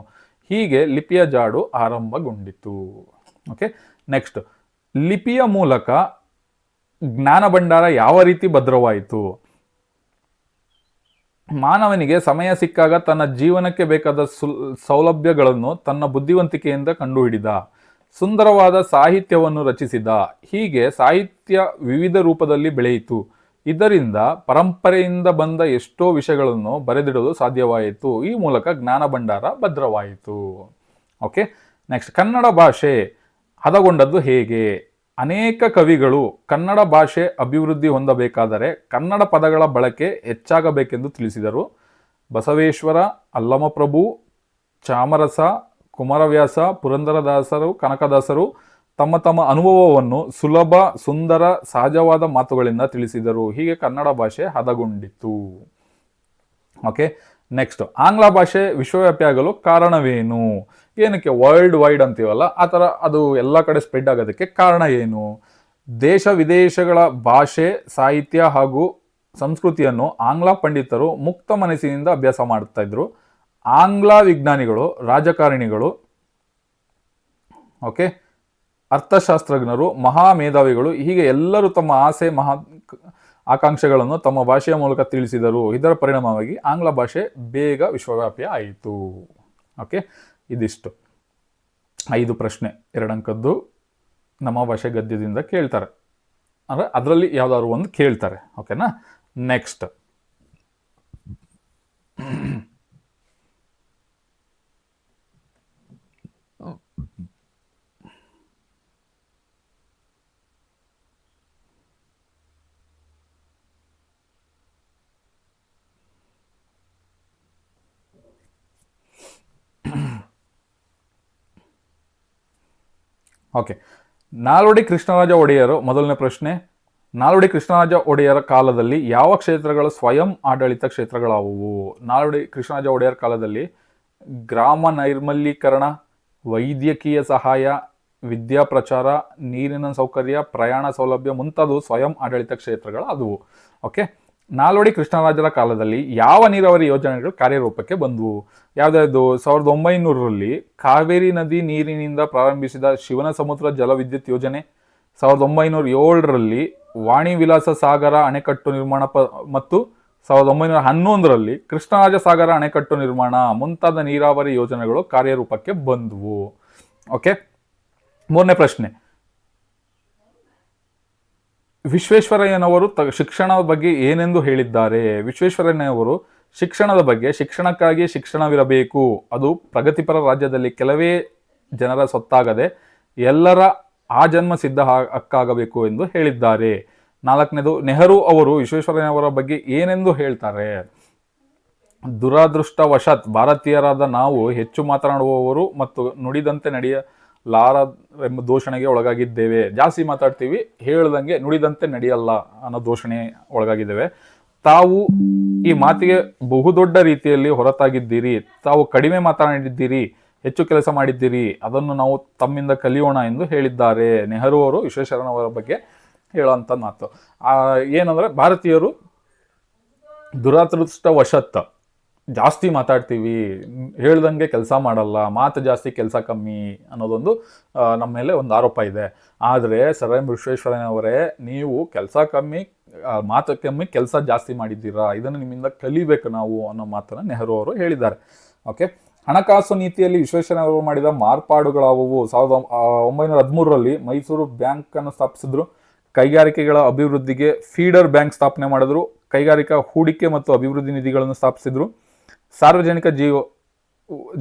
ಹೀಗೆ ಲಿಪಿಯ ಜಾಡು ಆರಂಭಗೊಂಡಿತು. ಓಕೆ, ನೆಕ್ಸ್ಟ್, ಲಿಪಿಯ ಮೂಲಕ ಜ್ಞಾನ ಭಂಡಾರ ಯಾವ ರೀತಿ ಭದ್ರವಾಯಿತು? ಮಾನವನಿಗೆ ಸಮಯ ಸಿಕ್ಕಾಗ ತನ್ನ ಜೀವನಕ್ಕೆ ಬೇಕಾದ ಸೌಲಭ್ಯಗಳನ್ನು ತನ್ನ ಬುದ್ಧಿವಂತಿಕೆಯಿಂದ ಕಂಡುಹಿಡಿದ. ಸುಂದರವಾದ ಸಾಹಿತ್ಯವನ್ನು ರಚಿಸಿದ. ಹೀಗೆ ಸಾಹಿತ್ಯ ವಿವಿಧ ರೂಪದಲ್ಲಿ ಬೆಳೆಯಿತು. ಇದರಿಂದ ಪರಂಪರೆಯಿಂದ ಬಂದ ಎಷ್ಟೋ ವಿಷಯಗಳನ್ನು ಬರೆದಿಡಲು ಸಾಧ್ಯವಾಯಿತು. ಈ ಮೂಲಕ ಜ್ಞಾನ ಭಂಡಾರ ಭದ್ರವಾಯಿತು. ಓಕೆ, ನೆಕ್ಸ್ಟ್, ಕನ್ನಡ ಭಾಷೆ ಹದಗೊಂಡದ್ದು ಹೇಗೆ? ಅನೇಕ ಕವಿಗಳು ಕನ್ನಡ ಭಾಷೆ ಅಭಿವೃದ್ಧಿ ಹೊಂದಬೇಕಾದರೆ ಕನ್ನಡ ಪದಗಳ ಬಳಕೆ ಹೆಚ್ಚಾಗಬೇಕೆಂದು ತಿಳಿಸಿದರು. ಬಸವೇಶ್ವರ, ಅಲ್ಲಮಪ್ರಭು, ಚಾಮರಸ, ಕುಮಾರವ್ಯಾಸ, ಪುರಂದರದಾಸರು, ಕನಕದಾಸರು ತಮ್ಮ ತಮ್ಮ ಅನುಭವವನ್ನು ಸುಲಭ, ಸುಂದರ, ಸಹಜವಾದ ಮಾತುಗಳಿಂದ ತಿಳಿಸಿದರು. ಹೀಗೆ ಕನ್ನಡ ಭಾಷೆ ಹದಗೊಂಡಿತು. ಓಕೆ, ನೆಕ್ಸ್ಟ್, ಆಂಗ್ಲ ಭಾಷೆ ವಿಶ್ವವ್ಯಾಪಿ ಆಗಲು ಕಾರಣವೇನು? ಏನಕ್ಕೆ ವರ್ಲ್ಡ್ ವೈಡ್ ಅಂತೀವಲ್ಲ, ಆ ಥರ ಅದು ಎಲ್ಲ ಕಡೆ ಸ್ಪ್ರೆಡ್ ಆಗೋದಕ್ಕೆ ಕಾರಣ ಏನು? ದೇಶ ವಿದೇಶಗಳ ಭಾಷೆ, ಸಾಹಿತ್ಯ ಹಾಗೂ ಸಂಸ್ಕೃತಿಯನ್ನು ಆಂಗ್ಲ ಪಂಡಿತರು ಮುಕ್ತ ಮನಸ್ಸಿನಿಂದ ಅಭ್ಯಾಸ ಮಾಡ್ತಾ ಇದ್ರು. ಆಂಗ್ಲ ವಿಜ್ಞಾನಿಗಳು, ರಾಜಕಾರಣಿಗಳು, ಓಕೆ, ಅರ್ಥಶಾಸ್ತ್ರಜ್ಞರು, ಮಹಾ ಮೇಧಾವಿಗಳು ಹೀಗೆ ಎಲ್ಲರೂ ತಮ್ಮ ಆಸೆ, ಆಕಾಂಕ್ಷೆಗಳನ್ನು ತಮ್ಮ ಭಾಷೆಯ ಮೂಲಕ ತಿಳಿಸಿದರು. ಇದರ ಪರಿಣಾಮವಾಗಿ ಆಂಗ್ಲ ಭಾಷೆ ಬೇಗ ವಿಶ್ವವ್ಯಾಪಿ ಆಯಿತು. ಓಕೆ, ಇದಿಷ್ಟು 5 ಪ್ರಶ್ನೆ, 2 ಅಂಕದ್ದು ನಮ್ಮ ಭಾಷೆ ಗದ್ಯದಿಂದ ಕೇಳ್ತಾರೆ, ಅಂದರೆ ಅದರಲ್ಲಿ ಯಾವ್ದಾದ್ರು ಒಂದು ಕೇಳ್ತಾರೆ. ಓಕೆನಾ? ನೆಕ್ಸ್ಟ್, ಓಕೆ, ನಾಲ್ವಡಿ ಕೃಷ್ಣರಾಜ ಒಡೆಯರು. ಮೊದಲನೇ ಪ್ರಶ್ನೆ, ನಾಲ್ವಡಿ ಕೃಷ್ಣರಾಜ ಒಡೆಯರ ಕಾಲದಲ್ಲಿ ಯಾವ ಕ್ಷೇತ್ರಗಳು ಸ್ವಯಂ ಆಡಳಿತ ಕ್ಷೇತ್ರಗಳಾವುವು? ನಾಲ್ವಡಿ ಕೃಷ್ಣರಾಜ ಒಡೆಯರ ಕಾಲದಲ್ಲಿ ಗ್ರಾಮ ನೈರ್ಮಲೀಕರಣ, ವೈದ್ಯಕೀಯ ಸಹಾಯ, ವಿದ್ಯಾ ಪ್ರಚಾರ, ನೀರಿನ ಸೌಕರ್ಯ, ಪ್ರಯಾಣ ಸೌಲಭ್ಯ ಮುಂತಾದವು ಸ್ವಯಂ ಆಡಳಿತ ಕ್ಷೇತ್ರಗಳು ಆದವು. ಓಕೆ, ನಾಲ್ವಡಿ ಕೃಷ್ಣರಾಜರ ಕಾಲದಲ್ಲಿ ಯಾವ ನೀರಾವರಿ ಯೋಜನೆಗಳು ಕಾರ್ಯರೂಪಕ್ಕೆ ಬಂದವು? ಯಾವುದಾದ್ರು? 1900ರಲ್ಲಿ ಕಾವೇರಿ ನದಿ ನೀರಿನಿಂದ ಪ್ರಾರಂಭಿಸಿದ ಶಿವನ ಸಮುದ್ರ ಜಲವಿದ್ಯುತ್ ಯೋಜನೆ, 1907ರಲ್ಲಿ ವಾಣಿ ವಿಲಾಸ ಸಾಗರ ಅಣೆಕಟ್ಟು ನಿರ್ಮಾಣ ಮತ್ತು 1911ರಲ್ಲಿ ಕೃಷ್ಣರಾಜ ಸಾಗರ ಅಣೆಕಟ್ಟು ನಿರ್ಮಾಣ ಮುಂತಾದ ನೀರಾವರಿ ಯೋಜನೆಗಳು ಕಾರ್ಯರೂಪಕ್ಕೆ ಬಂದವು. ಓಕೆ, ಮೂರನೇ ಪ್ರಶ್ನೆ, ವಿಶ್ವೇಶ್ವರಯ್ಯನವರು ಶಿಕ್ಷಣದ ಬಗ್ಗೆ ಏನೆಂದು ಹೇಳಿದ್ದಾರೆ? ವಿಶ್ವೇಶ್ವರಯ್ಯನವರು ಶಿಕ್ಷಣದ ಬಗ್ಗೆ, ಶಿಕ್ಷಣಕ್ಕಾಗಿ ಶಿಕ್ಷಣವಿರಬೇಕು, ಅದು ಪ್ರಗತಿಪರ ರಾಜ್ಯದಲ್ಲಿ ಕೆಲವೇ ಜನರ ಸೊತ್ತಾಗದೆ ಎಲ್ಲರ ಆಜನ್ಮ ಸಿದ್ಧ ಹಕ್ಕಾಗಬೇಕು ಎಂದು ಹೇಳಿದ್ದಾರೆ. 4ನೇದು, ನೆಹರು ಅವರು ವಿಶ್ವೇಶ್ವರಯ್ಯನವರ ಬಗ್ಗೆ ಏನೆಂದು ಹೇಳ್ತಾರೆ? ದುರಾದೃಷ್ಟವಶಾತ್ ಭಾರತೀಯರಾದ ನಾವು ಹೆಚ್ಚು ಮಾತನಾಡುವವರು ಮತ್ತು ನುಡಿದಂತೆ ನಡೆಯಲಾರೆಂಬ ದೂಷಣೆಗೆ ಒಳಗಾಗಿದ್ದೇವೆ. ಜಾಸ್ತಿ ಮಾತಾಡ್ತೀವಿ, ಹೇಳ್ದಂಗೆ ನುಡಿದಂತೆ ನಡೆಯಲ್ಲ ಅನ್ನೋ ದೂಷಣೆ ಒಳಗಾಗಿದ್ದೇವೆ. ತಾವು ಈ ಮಾತಿಗೆ ಬಹುದೊಡ್ಡ ರೀತಿಯಲ್ಲಿ ಹೊರತಾಗಿದ್ದೀರಿ. ತಾವು ಕಡಿಮೆ ಮಾತನಾಡಿದ್ದೀರಿ, ಹೆಚ್ಚು ಕೆಲಸ ಮಾಡಿದ್ದೀರಿ. ಅದನ್ನು ನಾವು ತಮ್ಮಿಂದ ಕಲಿಯೋಣ ಎಂದು ಹೇಳಿದ್ದಾರೆ. ನೆಹರು ಅವರು ವಿಶ್ವೇಶ್ವರಯ್ಯನವರ ಬಗ್ಗೆ ಹೇಳುವಂಥ ಮಾತು ಏನಂದ್ರೆ, ಭಾರತೀಯರು ದುರಾದೃಷ್ಟವಶತ್ ಜಾಸ್ತಿ ಮಾತಾಡ್ತೀವಿ, ಹೇಳ್ದಂಗೆ ಕೆಲಸ ಮಾಡಲ್ಲ, ಮಾತು ಜಾಸ್ತಿ ಕೆಲಸ ಕಮ್ಮಿ ಅನ್ನೋದೊಂದು ನಮ್ಮ ಮೇಲೆ ಒಂದು ಆರೋಪ ಇದೆ. ಆದರೆ ಸರ್ ಎಂ ವಿಶ್ವೇಶ್ವರಯ್ಯನವರೇ, ನೀವು ಕೆಲಸ ಕಮ್ಮಿ, ಮಾತು ಕಮ್ಮಿ, ಕೆಲಸ ಜಾಸ್ತಿ ಮಾಡಿದ್ದೀರಾ, ಇದನ್ನು ನಿಮ್ಮಿಂದ ಕಲಿಬೇಕು ನಾವು ಅನ್ನೋ ಮಾತನ್ನು ನೆಹರು ಅವರು ಹೇಳಿದ್ದಾರೆ. ಓಕೆ, ಹಣಕಾಸು ನೀತಿಯಲ್ಲಿ ವಿಶ್ವೇಶ್ವರಯ್ಯನವರು ಮಾಡಿದ ಮಾರ್ಪಾಡುಗಳಾವುವು? 1913ರಲ್ಲಿ ಮೈಸೂರು ಬ್ಯಾಂಕ್ ಅನ್ನು ಸ್ಥಾಪಿಸಿದ್ರು. ಕೈಗಾರಿಕೆಗಳ ಅಭಿವೃದ್ಧಿಗೆ ಫೀಡರ್ ಬ್ಯಾಂಕ್ ಸ್ಥಾಪನೆ ಮಾಡಿದ್ರು. ಕೈಗಾರಿಕಾ ಹೂಡಿಕೆ ಮತ್ತು ಅಭಿವೃದ್ಧಿ ನಿಧಿಗಳನ್ನು ಸ್ಥಾಪಿಸಿದ್ರು. ಸಾರ್ವಜನಿಕ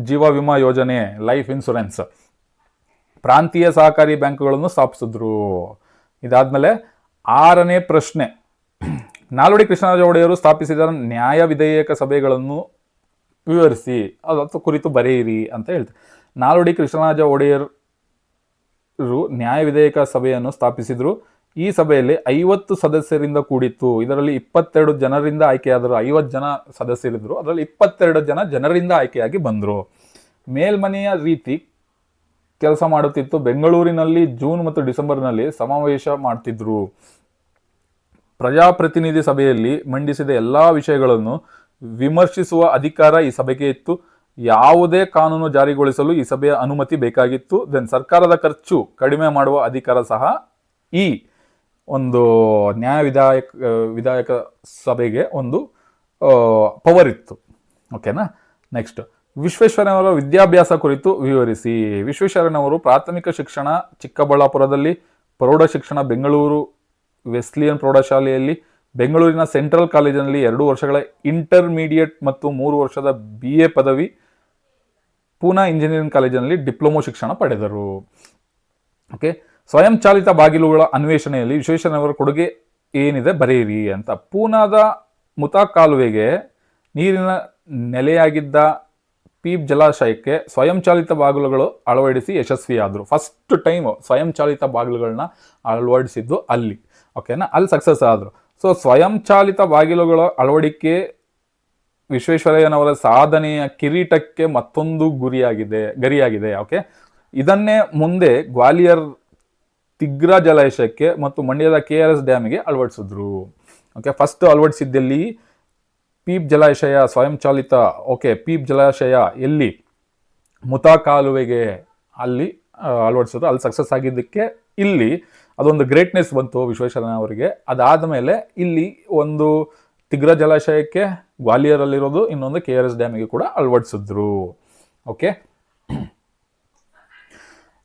ಜೀವ ವಿಮಾ ಯೋಜನೆ, ಲೈಫ್ ಇನ್ಶೂರೆನ್ಸ್, ಪ್ರಾಂತೀಯ ಸಹಕಾರಿ ಬ್ಯಾಂಕ್ಗಳನ್ನು ಸ್ಥಾಪಿಸಿದ್ರು. ಇದಾದ್ಮೇಲೆ 6ನೇ ಪ್ರಶ್ನೆ, ನಾಲ್ವಡಿ ಕೃಷ್ಣರಾಜ ಒಡೆಯರು ಸ್ಥಾಪಿಸಿದ ನ್ಯಾಯ ವಿಧೇಯಕ ಸಭೆಗಳನ್ನು ವಿವರಿಸಿ, ಅದರ ಕುರಿತು ಬರೆಯಿರಿ ಅಂತ ಹೇಳ್ತಾರೆ. ನಾಲ್ವಡಿ ಕೃಷ್ಣರಾಜ ಒಡೆಯರು ನ್ಯಾಯ ವಿಧೇಯಕ ಸಭೆಯನ್ನು ಸ್ಥಾಪಿಸಿದ್ರು. ಈ ಸಭೆಯಲ್ಲಿ 50 ಸದಸ್ಯರಿಂದ ಕೂಡಿತ್ತು. ಇದರಲ್ಲಿ 22 ಜನರಿಂದ ಆಯ್ಕೆಯಾದರು. 50 ಜನ ಸದಸ್ಯರಿದ್ರು, ಅದರಲ್ಲಿ 22 ಜನ ಜನರಿಂದ ಆಯ್ಕೆಯಾಗಿ ಬಂದರು. ಮೇಲ್ಮನೆಯ ರೀತಿ ಕೆಲಸ ಮಾಡುತ್ತಿತ್ತು. ಬೆಂಗಳೂರಿನಲ್ಲಿ ಜೂನ್ ಮತ್ತು ಡಿಸೆಂಬರ್ನಲ್ಲಿ ಸಮಾವೇಶ ಮಾಡ್ತಿದ್ರು. ಪ್ರಜಾಪ್ರತಿನಿಧಿ ಸಭೆಯಲ್ಲಿ ಮಂಡಿಸಿದ ಎಲ್ಲಾ ವಿಷಯಗಳನ್ನು ವಿಮರ್ಶಿಸುವ ಅಧಿಕಾರ ಈ ಸಭೆಗೆ ಇತ್ತು. ಯಾವುದೇ ಕಾನೂನು ಜಾರಿಗೊಳಿಸಲು ಈ ಸಭೆಯ ಅನುಮತಿ ಬೇಕಾಗಿತ್ತು. ಸರ್ಕಾರದ ಖರ್ಚು ಕಡಿಮೆ ಮಾಡುವ ಅಧಿಕಾರ ಸಹ ಈ ಒಂದು ನ್ಯಾಯ ವಿಧಾಯಕ ಸಭೆಗೆ ಒಂದು ಪವರ್ ಇತ್ತು. ಓಕೆನಾ. ನೆಕ್ಸ್ಟ್, ವಿಶ್ವೇಶ್ವರಯ್ಯನವರ ವಿದ್ಯಾಭ್ಯಾಸ ಕುರಿತು ವಿವರಿಸಿ. ವಿಶ್ವೇಶ್ವರಯ್ಯನವರು ಪ್ರಾಥಮಿಕ ಶಿಕ್ಷಣ ಚಿಕ್ಕಬಳ್ಳಾಪುರದಲ್ಲಿ, ಪ್ರೌಢ ಶಿಕ್ಷಣ ಬೆಂಗಳೂರು ವೆಸ್ಲಿಯನ್ ಪ್ರೌಢಶಾಲೆಯಲ್ಲಿ, ಬೆಂಗಳೂರಿನ ಸೆಂಟ್ರಲ್ ಕಾಲೇಜಿನಲ್ಲಿ 2 ವರ್ಷಗಳ ಇಂಟರ್ಮೀಡಿಯೇಟ್ ಮತ್ತು 3 ವರ್ಷದ BA ಪದವಿ, ಪೂನಾ ಇಂಜಿನಿಯರಿಂಗ್ ಕಾಲೇಜಿನಲ್ಲಿ ಡಿಪ್ಲೊಮೊ ಶಿಕ್ಷಣ ಪಡೆದರು. ಓಕೆ. ಸ್ವಯಂಚಾಲಿತ ಬಾಗಿಲುಗಳ ಅನ್ವೇಷಣೆಯಲ್ಲಿ ವಿಶ್ವೇಶ್ವರಯ್ಯನವರ ಕೊಡುಗೆ ಏನಿದೆ ಬರೆಯಿರಿ ಅಂತ. ಪೂನಾದ ಮುತಾ ಕಾಲುವೆಗೆ ನೀರಿನ ನೆಲೆಯಾಗಿದ್ದ ಪೀಪ್ ಜಲಾಶಯಕ್ಕೆ ಸ್ವಯಂಚಾಲಿತ ಬಾಗಿಲುಗಳು ಅಳವಡಿಸಿ ಯಶಸ್ವಿಯಾದರು. ಫಸ್ಟ್ ಟೈಮ್ ಸ್ವಯಂಚಾಲಿತ ಬಾಗಿಲುಗಳನ್ನ ಅಳವಡಿಸಿದ್ದು ಅಲ್ಲಿ. ಓಕೆನಾ. ಅಲ್ಲಿ ಸಕ್ಸಸ್ ಆದರು. ಸೊ ಸ್ವಯಂಚಾಲಿತ ಬಾಗಿಲುಗಳ ಅಳವಡಿಕೆ ವಿಶ್ವೇಶ್ವರಯ್ಯನವರ ಸಾಧನೆಯ ಕಿರೀಟಕ್ಕೆ ಮತ್ತೊಂದು ಗರಿಯಾಗಿದೆ. ಓಕೆ. ಇದನ್ನೇ ಮುಂದೆ ಗ್ವಾಲಿಯರ್ ತಿಗ್ರಾ ಜಲಾಶಯಕ್ಕೆ ಮತ್ತು ಮಂಡ್ಯದ KRS ಡ್ಯಾಮಿಗೆ ಅಳವಡಿಸಿದ್ರು. ಓಕೆ. ಫಸ್ಟ್ ಅಳವಡಿಸಿದ್ದಲ್ಲಿ ಪೀಪ್ ಜಲಾಶಯ ಸ್ವಯಂಚಾಲಿತ. ಓಕೆ. ಪೀಪ್ ಜಲಾಶಯ ಎಲ್ಲಿ? ಮುತಾ ಕಾಲುವೆಗೆ ಅಲ್ಲಿ ಅಳವಡಿಸಿದ್ರು. ಅಲ್ಲಿ ಸಕ್ಸಸ್ ಆಗಿದ್ದಕ್ಕೆ ಇಲ್ಲಿ ಅದೊಂದು ಗ್ರೇಟ್ನೆಸ್ ಬಂತು ವಿಶ್ವೇಶ್ವರಯ್ಯ ಅವರಿಗೆ. ಅದಾದ ಮೇಲೆ ಇಲ್ಲಿ ಒಂದು ತಿಗ್ರಾ ಜಲಾಶಯಕ್ಕೆ ಗ್ವಾಲಿಯರಲ್ಲಿರೋದು, ಇನ್ನೊಂದು KRS ಡ್ಯಾಮಿಗೆ ಕೂಡ ಅಳವಡಿಸಿದ್ರು. ಓಕೆ.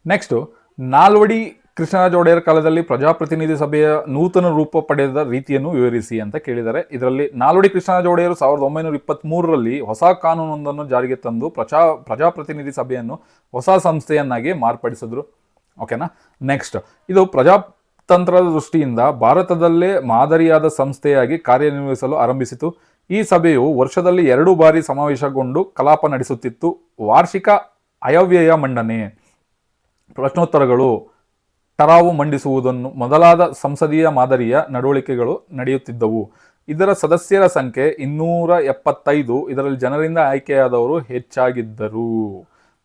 ನೆಕ್ಸ್ಟ್, ನಾಲ್ವಡಿ ಕೃಷ್ಣರಾಜ ಒಡೆಯರ್ ಕಾಲದಲ್ಲಿ ಪ್ರಜಾಪ್ರತಿನಿಧಿ ಸಭೆಯ ನೂತನ ರೂಪ ಪಡೆದ ರೀತಿಯನ್ನು ವಿವರಿಸಿ ಅಂತ ಕೇಳಿದ್ದಾರೆ. ಇದರಲ್ಲಿ ನಾಲ್ವಡಿ ಕೃಷ್ಣರಾಜ ಒಡೆಯರು 1923ರಲ್ಲಿ ಹೊಸ ಕಾನೂನೊಂದನ್ನು ಜಾರಿಗೆ ತಂದು ಪ್ರಜಾಪ್ರತಿನಿಧಿ ಸಭೆಯನ್ನು ಹೊಸ ಸಂಸ್ಥೆಯನ್ನಾಗಿ ಮಾರ್ಪಡಿಸಿದ್ರು. ಓಕೆನಾ. ನೆಕ್ಸ್ಟ್, ಇದು ಪ್ರಜಾತಂತ್ರದ ದೃಷ್ಟಿಯಿಂದ ಭಾರತದಲ್ಲೇ ಮಾದರಿಯಾದ ಸಂಸ್ಥೆಯಾಗಿ ಕಾರ್ಯನಿರ್ವಹಿಸಲು ಆರಂಭಿಸಿತು. ಈ ಸಭೆಯು ವರ್ಷದಲ್ಲಿ 2 ಬಾರಿ ಸಮಾವೇಶಗೊಂಡು ಕಲಾಪ ನಡೆಸುತ್ತಿತ್ತು. ವಾರ್ಷಿಕ ಆಯವ್ಯಯ ಮಂಡನೆ, ಪ್ರಶ್ನೋತ್ತರಗಳು, ಠರಾವು ಮಂಡಿಸುವುದನ್ನು ಮೊದಲಾದ ಸಂಸದೀಯ ಮಾದರಿಯ ನಡವಳಿಕೆಗಳು ನಡೆಯುತ್ತಿದ್ದವು. ಇದರ ಸದಸ್ಯರ ಸಂಖ್ಯೆ 275. ಇದರಲ್ಲಿ ಜನರಿಂದ ಆಯ್ಕೆಯಾದವರು ಹೆಚ್ಚಾಗಿದ್ದರು.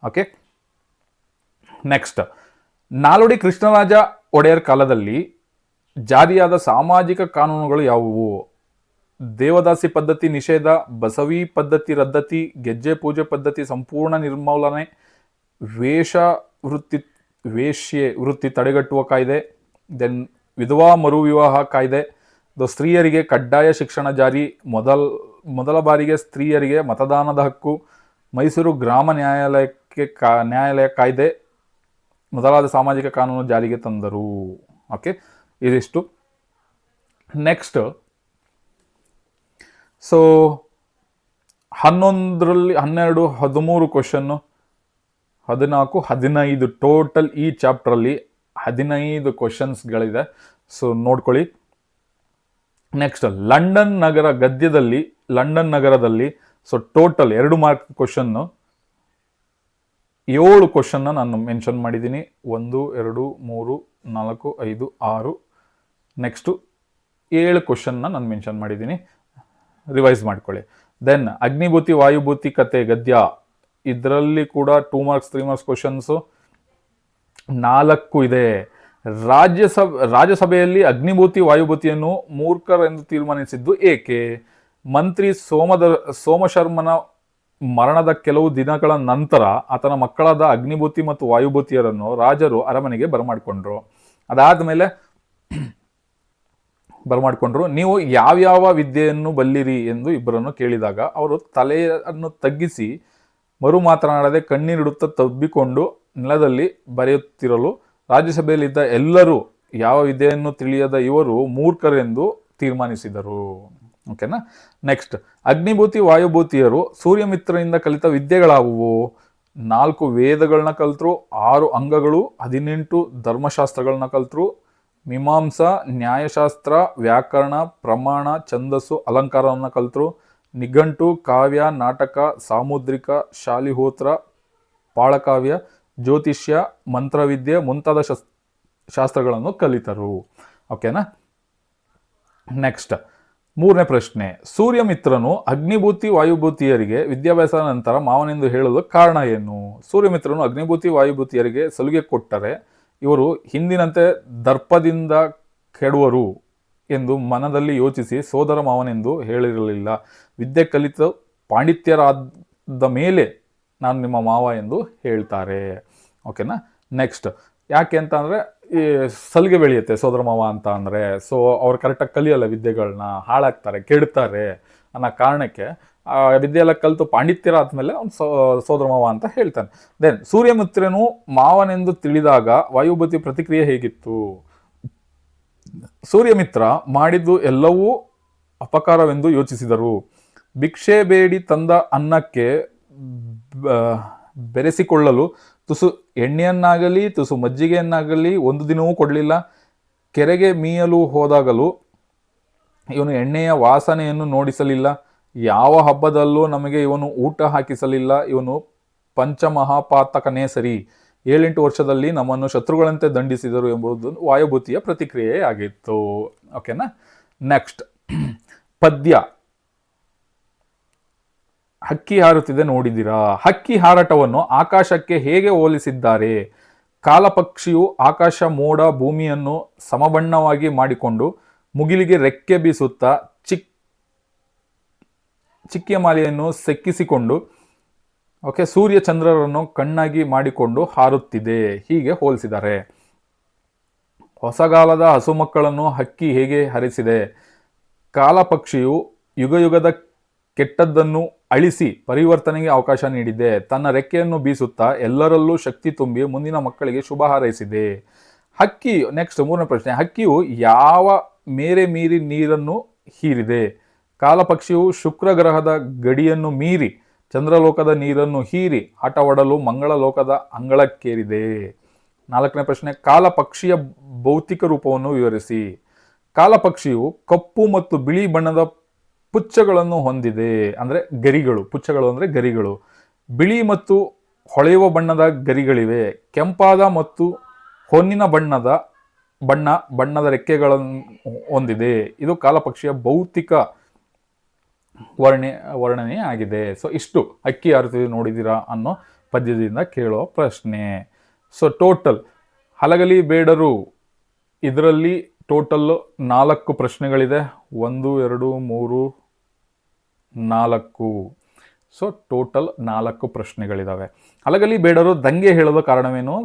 ಓಕೆ. ನೆಕ್ಸ್ಟ್, ನಾಲ್ವಡಿ ಕೃಷ್ಣರಾಜ ಒಡೆಯರ್ ಕಾಲದಲ್ಲಿ ಜಾರಿಯಾದ ಸಾಮಾಜಿಕ ಕಾನೂನುಗಳು ಯಾವುವು? ದೇವದಾಸಿ ಪದ್ಧತಿ ನಿಷೇಧ, ಬಸವಿ ಪದ್ಧತಿ ರದ್ದತಿ, ಗೆಜ್ಜೆ ಪೂಜೆ ಪದ್ಧತಿ ಸಂಪೂರ್ಣ ನಿರ್ಮೂಲನೆ, ವೇಶ್ಯೆ ವೃತ್ತಿ ತಡೆಗಟ್ಟುವ ಕಾಯ್ದೆ, ದೆನ್ ವಿಧವಾ ಮರುವಿವಾಹ ಕಾಯ್ದೆ, ಸ್ತ್ರೀಯರಿಗೆ ಕಡ್ಡಾಯ ಶಿಕ್ಷಣ ಜಾರಿ, ಮೊದಲ ಬಾರಿಗೆ ಸ್ತ್ರೀಯರಿಗೆ ಮತದಾನದ ಹಕ್ಕು, ಮೈಸೂರು ಗ್ರಾಮ ನ್ಯಾಯಾಲಯ ಕಾಯ್ದೆ ಮೊದಲಾದ ಸಾಮಾಜಿಕ ಕಾನೂನು ಜಾರಿಗೆ ತಂದರು. ಓಕೆ. ಇದಿಷ್ಟು. ನೆಕ್ಸ್ಟ್, ಸೊ 11ರಲ್ಲಿ 12, 13 ಕ್ವಶನ್ನು, 14, 15 ಟೋಟಲ್ ಈ ಚಾಪ್ಟ್ರಲ್ಲಿ 15 ಕ್ವಶನ್ಸ್ಗಳಿದೆ. ಸೊ ನೋಡ್ಕೊಳ್ಳಿ. ನೆಕ್ಸ್ಟ್, ಲಂಡನ್ ನಗರ ಗದ್ಯದಲ್ಲಿ, ಲಂಡನ್ ನಗರದಲ್ಲಿ, ಸೊ ಟೋಟಲ್ 2 ಮಾರ್ಕ್ ಕ್ವಶನ್ನು 7 ಕ್ವಶನ್ನ ನಾನು ಮೆನ್ಷನ್ ಮಾಡಿದ್ದೀನಿ. 1, 2, 3, 4, 5, 6. ನೆಕ್ಸ್ಟು 7 ಕ್ವಶನ್ನ ನಾನು ಮೆನ್ಷನ್ ಮಾಡಿದ್ದೀನಿ. ರಿವೈಸ್ ಮಾಡ್ಕೊಳ್ಳಿ. ದೆನ್ ಅಗ್ನಿಭೂತಿ ವಾಯುಭೂತಿ ಕತೆ ಗದ್ಯ, ಇದರಲ್ಲಿ ಕೂಡ 2 ಮಾರ್ಕ್ಸ್ 3 ಮಾರ್ಕ್ಸ್ ಕ್ವಶನ್ಸು 4 ಇದೆ. ರಾಜ್ಯಸಭೆಯಲ್ಲಿ ಅಗ್ನಿಭೂತಿ ವಾಯುಭೂತಿಯನ್ನು ಮೂರ್ಖರೆಂದು ತೀರ್ಮಾನಿಸಿದ್ದು ಏಕೆ? ಮಂತ್ರಿ ಸೋಮಶರ್ಮನ ಮರಣದ ಕೆಲವು ದಿನಗಳ ನಂತರ ಆತನ ಮಕ್ಕಳಾದ ಅಗ್ನಿಭೂತಿ ಮತ್ತು ವಾಯುಭೂತಿಯರನ್ನು ರಾಜರು ಅರಮನೆಗೆ ಬರಮಾಡಿಕೊಂಡ್ರು. ನೀವು ಯಾವ್ಯಾವ ವಿದ್ಯೆಯನ್ನು ಬಲ್ಲಿರಿ ಎಂದು ಇಬ್ಬರನ್ನು ಕೇಳಿದಾಗ ಅವರು ತಲೆಯನ್ನು ತಗ್ಗಿಸಿ ಮರು ಮಾತನಾಡದೆ ಕಣ್ಣೀರಿಡುತ್ತಾ ತಬ್ಬಿಕೊಂಡು ನೆಲದಲ್ಲಿ ಬರೆಯುತ್ತಿರಲು ರಾಜ್ಯಸಭೆಯಲ್ಲಿದ್ದ ಎಲ್ಲರೂ ಯಾವ ವಿದ್ಯೆಯನ್ನು ತಿಳಿಯದ ಇವರು ಮೂರ್ಖರೆಂದು ತೀರ್ಮಾನಿಸಿದರು. ಓಕೆನಾ. ನೆಕ್ಸ್ಟ್, ಅಗ್ನಿಭೂತಿ ವಾಯುಭೂತಿಯರು ಸೂರ್ಯಮಿತ್ರನಿಂದ ಕಲಿತ ವಿದ್ಯೆಗಳಾವುವು? 4 ವೇದಗಳನ್ನ ಕಲ್ತರು, 6 ಅಂಗಗಳು, 18 ಧರ್ಮಶಾಸ್ತ್ರಗಳನ್ನ ಕಲ್ತರು, ಮೀಮಾಂಸಾ, ನ್ಯಾಯಶಾಸ್ತ್ರ, ವ್ಯಾಕರಣ, ಪ್ರಮಾಣ, ಛಂದಸ್ಸು, ಅಲಂಕಾರವನ್ನು ಕಲ್ತರು, ನಿಘಂಟು, ಕಾವ್ಯ, ನಾಟಕ, ಸಾಮುದ್ರಿಕ, ಶಾಲಿಹೋತ್ರ, ಪಾಳಕಾವ್ಯ, ಜ್ಯೋತಿಷ್ಯ, ಮಂತ್ರವಿದ್ಯೆ ಮುಂತಾದ ಶಾಸ್ತ್ರಗಳನ್ನು ಕಲಿತರು. ಓಕೆನಾ. ನೆಕ್ಸ್ಟ್, 3ನೇ ಪ್ರಶ್ನೆ, ಸೂರ್ಯಮಿತ್ರನು ಅಗ್ನಿಭೂತಿ ವಾಯುಭೂತಿಯರಿಗೆ ವಿದ್ಯಾಭ್ಯಾಸದ ನಂತರ ಮಾವನೆಂದು ಹೇಳಲು ಕಾರಣ ಏನು? ಸೂರ್ಯಮಿತ್ರನು ಅಗ್ನಿಭೂತಿ ವಾಯುಭೂತಿಯರಿಗೆ ಸಲುಗೆ ಕೊಟ್ಟರೆ ಇವರು ಹಿಂದಿನಂತೆ ದರ್ಪದಿಂದ ಕೆಡುವರು ಎಂದು ಮನದಲ್ಲಿ ಯೋಚಿಸಿ ಸೋದರ ಮಾವನೆಂದು ಹೇಳಿರಲಿಲ್ಲ. ವಿದ್ಯೆ ಕಲಿತು ಪಾಂಡಿತ್ಯರಾದ ಮೇಲೆ ನಾನು ನಿಮ್ಮ ಮಾವ ಎಂದು ಹೇಳ್ತಾರೆ. ಓಕೆನಾ. ನೆಕ್ಸ್ಟ್, ಯಾಕೆ ಅಂತ ಅಂದರೆ ಈ ಸಲಿಗೆ ಬೆಳೆಯುತ್ತೆ ಸೋದರ ಮಾವ ಅಂತ ಅಂದರೆ. ಸೊ ಅವ್ರು ಕರೆಕ್ಟಾಗಿ ಕಲಿಯಲ್ಲ ವಿದ್ಯೆಗಳನ್ನ, ಹಾಳಾಗ್ತಾರೆ, ಕೆಡ್ತಾರೆ. ಅನ್ನೋ ಕಾರಣಕ್ಕೆ ವಿದ್ಯೆ ಎಲ್ಲ ಕಲಿತು ಪಾಂಡಿತ್ಯರ ಆದ್ಮೇಲೆ ಅವ್ನು ಸೋದರ ಮಾವ ಅಂತ ಹೇಳ್ತಾನೆ. ದೆನ್ ಸೂರ್ಯಮಿತ್ರನು ಮಾವನೆಂದು ತಿಳಿದಾಗ ವಾಯುಭೂತಿ ಪ್ರತಿಕ್ರಿಯೆ ಹೇಗಿತ್ತು? ಸೂರ್ಯಮಿತ್ರ ಮಾಡಿದ್ದು ಎಲ್ಲವೂ ಅಪಕಾರವೆಂದು ಯೋಚಿಸಿದರು. ಭಿಕ್ಷೆ ಬೇಡಿ ತಂದ ಅನ್ನಕ್ಕೆ ಬೆರೆಸಿಕೊಳ್ಳಲು ತುಸು ಎಣ್ಣೆಯನ್ನಾಗಲಿ ತುಸು ಮಜ್ಜಿಗೆಯನ್ನಾಗಲಿ ಒಂದು ದಿನವೂ ಕೊಡಲಿಲ್ಲ. ಕೆರೆಗೆ ಮೀಯಲು ಹೋದಾಗಲೂ ಇವನು ಎಣ್ಣೆಯ ವಾಸನೆಯನ್ನು ನೋಡಿಸಲಿಲ್ಲ. ಯಾವ ಹಬ್ಬದಲ್ಲೂ ನಮಗೆ ಇವನು ಊಟ ಹಾಕಿಸಲಿಲ್ಲ. ಇವನು ಪಂಚಮಹಾಪಾತಕನೇ ಸರಿ. 7-8 ವರ್ಷದಲ್ಲಿ ನಮ್ಮನ್ನು ಶತ್ರುಗಳಂತೆ ದಂಡಿಸಿದರು ಎಂಬುದು ವಾಯುಭೂತಿಯ ಪ್ರತಿಕ್ರಿಯೆ ಆಗಿತ್ತು. ಓಕೆನಾ. ನೆಕ್ಸ್ಟ್ ಪದ್ಯ. ಹಕ್ಕಿ ಹಾರುತ್ತಿದೆ ನೋಡಿದಿರಾ? ಹಕ್ಕಿ ಹಾರಾಟವನ್ನು ಆಕಾಶಕ್ಕೆ ಹೇಗೆ ಹೋಲಿಸಿದ್ದಾರೆ? ಕಾಲಪಕ್ಷಿಯು ಆಕಾಶ ಮೋಡ ಭೂಮಿಯನ್ನು ಸಮಬಣ್ಣವಾಗಿ ಮಾಡಿಕೊಂಡು ಮುಗಿಲಿಗೆ ರೆಕ್ಕೆ ಬೀಸುತ್ತಾ ಚಿಕ್ಕಿಯ ಮಾಲೆಯನ್ನು ಸೆಕ್ಕಿಸಿಕೊಂಡು ಸೂರ್ಯ ಚಂದ್ರರನ್ನು ಕಣ್ಣಾಗಿ ಮಾಡಿಕೊಂಡು ಹಾರುತ್ತಿದೆ, ಹೀಗೆ ಹೋಲಿಸಿದ್ದಾರೆ. ಹೊಸಗಾಲದ ಹಸುಮಕ್ಕಳನ್ನು ಹಕ್ಕಿ ಹೇಗೆ ಹರಿಸಿದೆ? ಕಾಲಪಕ್ಷಿಯು ಯುಗಯುಗದ ಕೆಟ್ಟದ್ದನ್ನು ಅಳಿಸಿ ಪರಿವರ್ತನೆಗೆ ಅವಕಾಶ ನೀಡಿದೆ. ತನ್ನ ರೆಕ್ಕೆಯನ್ನು ಬೀಸುತ್ತಾ ಎಲ್ಲರಲ್ಲೂ ಶಕ್ತಿ ತುಂಬಿ ಮುಂದಿನ ಮಕ್ಕಳಿಗೆ ಶುಭ ಹಾರೈಸಿದೆ. ಹಕ್ಕಿ. ನೆಕ್ಸ್ಟ್ 3ನೇ ಪ್ರಶ್ನೆ. ಹಕ್ಕಿಯು ಯಾವ ಮೇರೆ ಮೀರಿ ನೀರನ್ನು ಹೀರಿದೆ? ಕಾಲಪಕ್ಷಿಯು ಶುಕ್ರ ಗ್ರಹದ ಗಡಿಯನ್ನು ಮೀರಿ ಚಂದ್ರಲೋಕದ ನೀರನ್ನು ಹೀರಿ ಆಟವಾಡಲು ಮಂಗಳ ಲೋಕದ ಅಂಗಳಕ್ಕೇರಿದೆ. 4ನೇ ಪ್ರಶ್ನೆ. ಕಾಲಪಕ್ಷಿಯ ಭೌತಿಕ ರೂಪವನ್ನು ವಿವರಿಸಿ. ಕಾಲಪಕ್ಷಿಯು ಕಪ್ಪು ಮತ್ತು ಬಿಳಿ ಬಣ್ಣದ ಪುಚ್ಚಗಳನ್ನು ಹೊಂದಿದೆ, ಅಂದ್ರೆ ಗರಿಗಳು. ಪುಚ್ಚಗಳು ಅಂದ್ರೆ ಗರಿಗಳು. ಬಿಳಿ ಮತ್ತು ಹೊಳೆಯುವ ಬಣ್ಣದ ಗರಿಗಳಿವೆ. ಕೆಂಪಾದ ಮತ್ತು ಹೊನ್ನಿನ ಬಣ್ಣದ ರೆಕ್ಕೆಗಳನ್ನು ಹೊಂದಿದೆ. ಇದು ಕಾಲಪಕ್ಷಿಯ ಭೌತಿಕ ವರ್ಣನೆ ಆಗಿದೆ. ಸೊ ಇಷ್ಟು ಹಕ್ಕಿ ಹಾರುತ್ತಿದೆ ನೋಡಿದಿರಾ ಅನ್ನೋ ಪದ್ಯದಿಂದ ಕೇಳೋ ಪ್ರಶ್ನೆ. ಸೊ ಟೋಟಲ್ ಹಲಗಲಿ ಬೇಡರು, ಇದರಲ್ಲಿ ಟೋಟಲ್ 4 ಪ್ರಶ್ನೆಗಳಿದೆ. 1 2 3 4. So total 4 ಪ್ರಶ್ನೆಗಳಿದಾವೆ. ಹಲಗಲಿ ಬೇಡರು ದಂಗೆ ಹೇಳಲು ಕಾರಣವೇನು?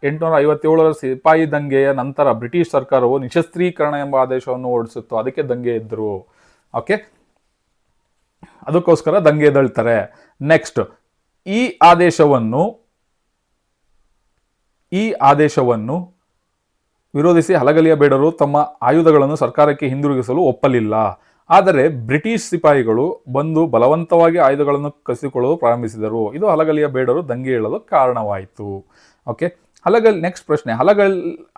857ರ ಸಿಪಾಯಿ ದಂಗೆಯ ನಂತರ ಬ್ರಿಟಿಷ್ ಸರ್ಕಾರವು ನಿಶಸ್ತ್ರೀಕರಣ ಎಂಬ ಆದೇಶವನ್ನು ಹೊರಡಿಸಿತ್ತು. ಅದಕ್ಕೆ ದಂಗೆ ಎದ್ರು. ಓಕೆ, ಅದಕ್ಕೋಸ್ಕರ ದಂಗೆ ಎದ್ದೇಳ್ತಾರೆ. ನೆಕ್ಸ್ಟ್, ಈ ಆದೇಶವನ್ನು ವಿರೋಧಿಸಿ ಹಲಗಲಿಯ ಬೇಡರು ತಮ್ಮ ಆಯುಧಗಳನ್ನು ಸರ್ಕಾರಕ್ಕೆ ಹಿಂದಿರುಗಿಸಲು ಒಪ್ಪಲಿಲ್ಲ. ಆದರೆ ಬ್ರಿಟಿಷ್ ಸಿಪಾಯಿಗಳು ಬಂದು ಬಲವಂತವಾಗಿ ಆಯುಧಗಳನ್ನು ಕಸಿದುಕೊಳ್ಳಲು ಪ್ರಾರಂಭಿಸಿದರು. ಇದು ಹಲಗಲಿಯ ಬೇಡರು ದಂಗೆ ಏಳಲು ಕಾರಣವಾಯಿತು. ಓಕೆ, ನೆಕ್ಸ್ಟ್ ಪ್ರಶ್ನೆ.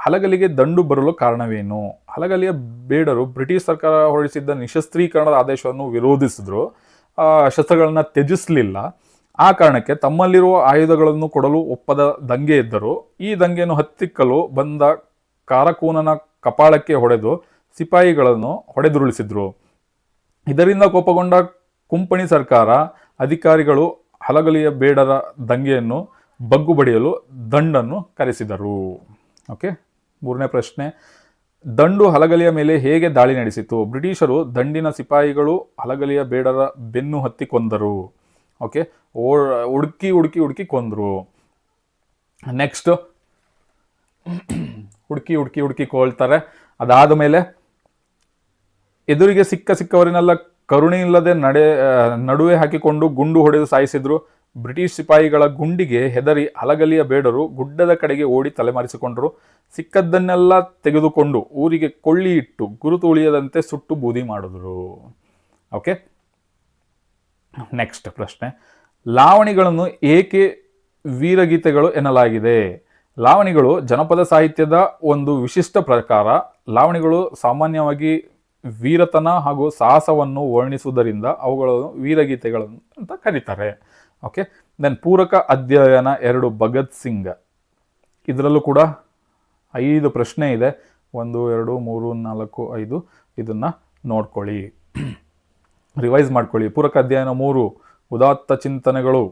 ಹಲಗಲಿಗೆ ದಂಡು ಬರಲು ಕಾರಣವೇನು? ಹಲಗಲಿಯ ಬೇಡರು ಬ್ರಿಟಿಷ್ ಸರ್ಕಾರ ಹೊರಡಿಸಿದ್ದ ನಿಶಸ್ತ್ರೀಕರಣದ ಆದೇಶವನ್ನು ವಿರೋಧಿಸಿದ್ರು. ಶಸ್ತ್ರಗಳನ್ನ ತ್ಯಜಿಸಲಿಲ್ಲ. ಆ ಕಾರಣಕ್ಕೆ ತಮ್ಮಲ್ಲಿರುವ ಆಯುಧಗಳನ್ನು ಕೊಡಲು ಒಪ್ಪದ ದಂಗೆ ಎದ್ದರು. ಈ ದಂಗೆಯನ್ನು ಹತ್ತಿಕ್ಕಲು ಬಂದ ಕಾರಕೂನನ ಕಪಾಳಕ್ಕೆ ಹೊಡೆದು ಸಿಪಾಯಿಗಳನ್ನು ಹೊಡೆದುರುಳಿಸಿದ್ರು. ಇದರಿಂದ ಕೋಪಗೊಂಡ ಕುಂಪಣಿ ಸರ್ಕಾರ ಅಧಿಕಾರಿಗಳು ಹಲಗಲಿಯ ಬೇಡರ ದಂಗೆಯನ್ನು ಬಗ್ಗು ಬಡಿಯಲು ದಂಡನ್ನು ಕರೆಸಿದರು. ಓಕೆ, 3ನೇ ಪ್ರಶ್ನೆ. ದಂಡು ಹಲಗಲಿಯ ಮೇಲೆ ಹೇಗೆ ದಾಳಿ ನಡೆಸಿತು? ಬ್ರಿಟಿಷರು ದಂಡಿನ ಸಿಪಾಯಿಗಳು ಹಲಗಲಿಯ ಬೇಡರ ಬೆನ್ನು ಹತ್ತಿ ಕೊಂದರು. ಓಕೆ, ಹುಡುಕಿ ಕೊಂದ್ರು. ನೆಕ್ಸ್ಟ್, ಹುಡುಕಿ ಕೊಳ್ತಾರೆ. ಅದಾದ ಮೇಲೆ ಎದುರಿಗೆ ಸಿಕ್ಕವರನ್ನೆಲ್ಲ ಕರುಣೆ ಇಲ್ಲದೆ ನಡುವೆ ಹಾಕಿಕೊಂಡು ಗುಂಡು ಹೊಡೆದು ಸಾಯಿಸಿದ್ರು. ಬ್ರಿಟಿಷ್ ಸಿಪಾಯಿಗಳ ಗುಂಡಿಗೆ ಹೆದರಿ ಹಲಗಲಿಯ ಬೇಡರು ಗುಡ್ಡದ ಕಡೆಗೆ ಓಡಿ ತಲೆಮರೆಸಿಕೊಂಡರು. ಸಿಕ್ಕದ್ದನ್ನೆಲ್ಲ ತೆಗೆದುಕೊಂಡು ಊರಿಗೆ ಕೊಳ್ಳಿ ಇಟ್ಟು ಗುರುತು ಉಳಿಯದಂತೆ ಸುಟ್ಟು ಬೂದಿ ಮಾಡಿದ್ರು. ಓಕೆ, ನೆಕ್ಸ್ಟ್ ಪ್ರಶ್ನೆ. ಲಾವಣಿಗಳನ್ನು ಏಕೆ ವೀರಗೀತೆಗಳು ಎನ್ನಲಾಗಿದೆ? ಲಾವಣಿಗಳು ಜನಪದ ಸಾಹಿತ್ಯದ ಒಂದು ವಿಶಿಷ್ಟ ಪ್ರಕಾರ. ಲಾವಣಿಗಳು ಸಾಮಾನ್ಯವಾಗಿ ವೀರತನ ಹಾಗೂ ಸಾಹಸವನ್ನು ವರ್ಣಿಸುವುದರಿಂದ ಅವುಗಳನ್ನು ವೀರಗೀತೆಗಳು ಅಂತ ಕರೀತಾರೆ. ಓಕೆ, ದೆನ್ ಪೂರಕ ಅಧ್ಯಯನ 2 ಭಗತ್ ಸಿಂಗ್. ಇದರಲ್ಲೂ ಕೂಡ 5 ಪ್ರಶ್ನೆ ಇದೆ. 1 2 3 4 5. ಇದನ್ನ ನೋಡ್ಕೊಳ್ಳಿ, ರಿವೈಸ್ ಮಾಡ್ಕೊಳ್ಳಿ. ಪೂರಕ ಅಧ್ಯಯನ 3 ಉದಾತ್ತ ಚಿಂತನೆಗಳು.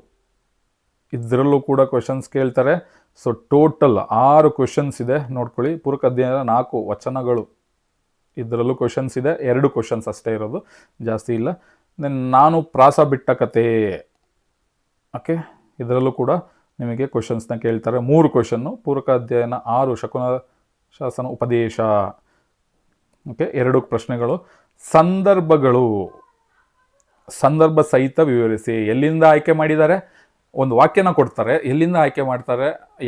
ಇದರಲ್ಲೂ ಕೂಡ ಕ್ವೆಶನ್ಸ್ ಕೇಳ್ತಾರೆ. ಸೊ ಟೋಟಲ್ 6 ಕ್ವೆಶನ್ಸ್ ಇದೆ, ನೋಡ್ಕೊಳ್ಳಿ. ಪೂರಕ ಅಧ್ಯಯನ 4 ವಚನಗಳು, ಇದರಲ್ಲೂ ಕ್ವೆಶನ್ಸ್ ಇದೆ. 2 ಕ್ವೆಶನ್ಸ್ ಅಷ್ಟೇ ಇರೋದು, ಜಾಸ್ತಿ ಇಲ್ಲ. ದೆನ್ ನಾನು ಪ್ರಾಸ ಬಿಟ್ಟ ಕತೆ. ಓಕೆ, ಇದರಲ್ಲೂ ಕೂಡ ನಿಮಗೆ ಕ್ವೆಶನ್ಸ್ನ ಕೇಳ್ತಾರೆ. 3 ಕ್ವೆಶನ್ನು. ಪೂರಕ ಅಧ್ಯಯನ 6 ಶಕುನ ಶಾಸನ ಉಪದೇಶ. ಓಕೆ, 2 ಪ್ರಶ್ನೆಗಳು. ಸಂದರ್ಭಗಳು. ಸಂದರ್ಭ ಸಹಿತ ವಿವರಿಸಿ. ಎಲ್ಲಿಂದ ಆಯ್ಕೆ ಮಾಡಿದ್ದಾರೆ, ಒಂದು ವಾಕ್ಯನ ಕೊಡ್ತಾರೆ, ಎಲ್ಲಿಂದ ಆಯ್ಕೆ ಮಾಡ್ತಾರೆ,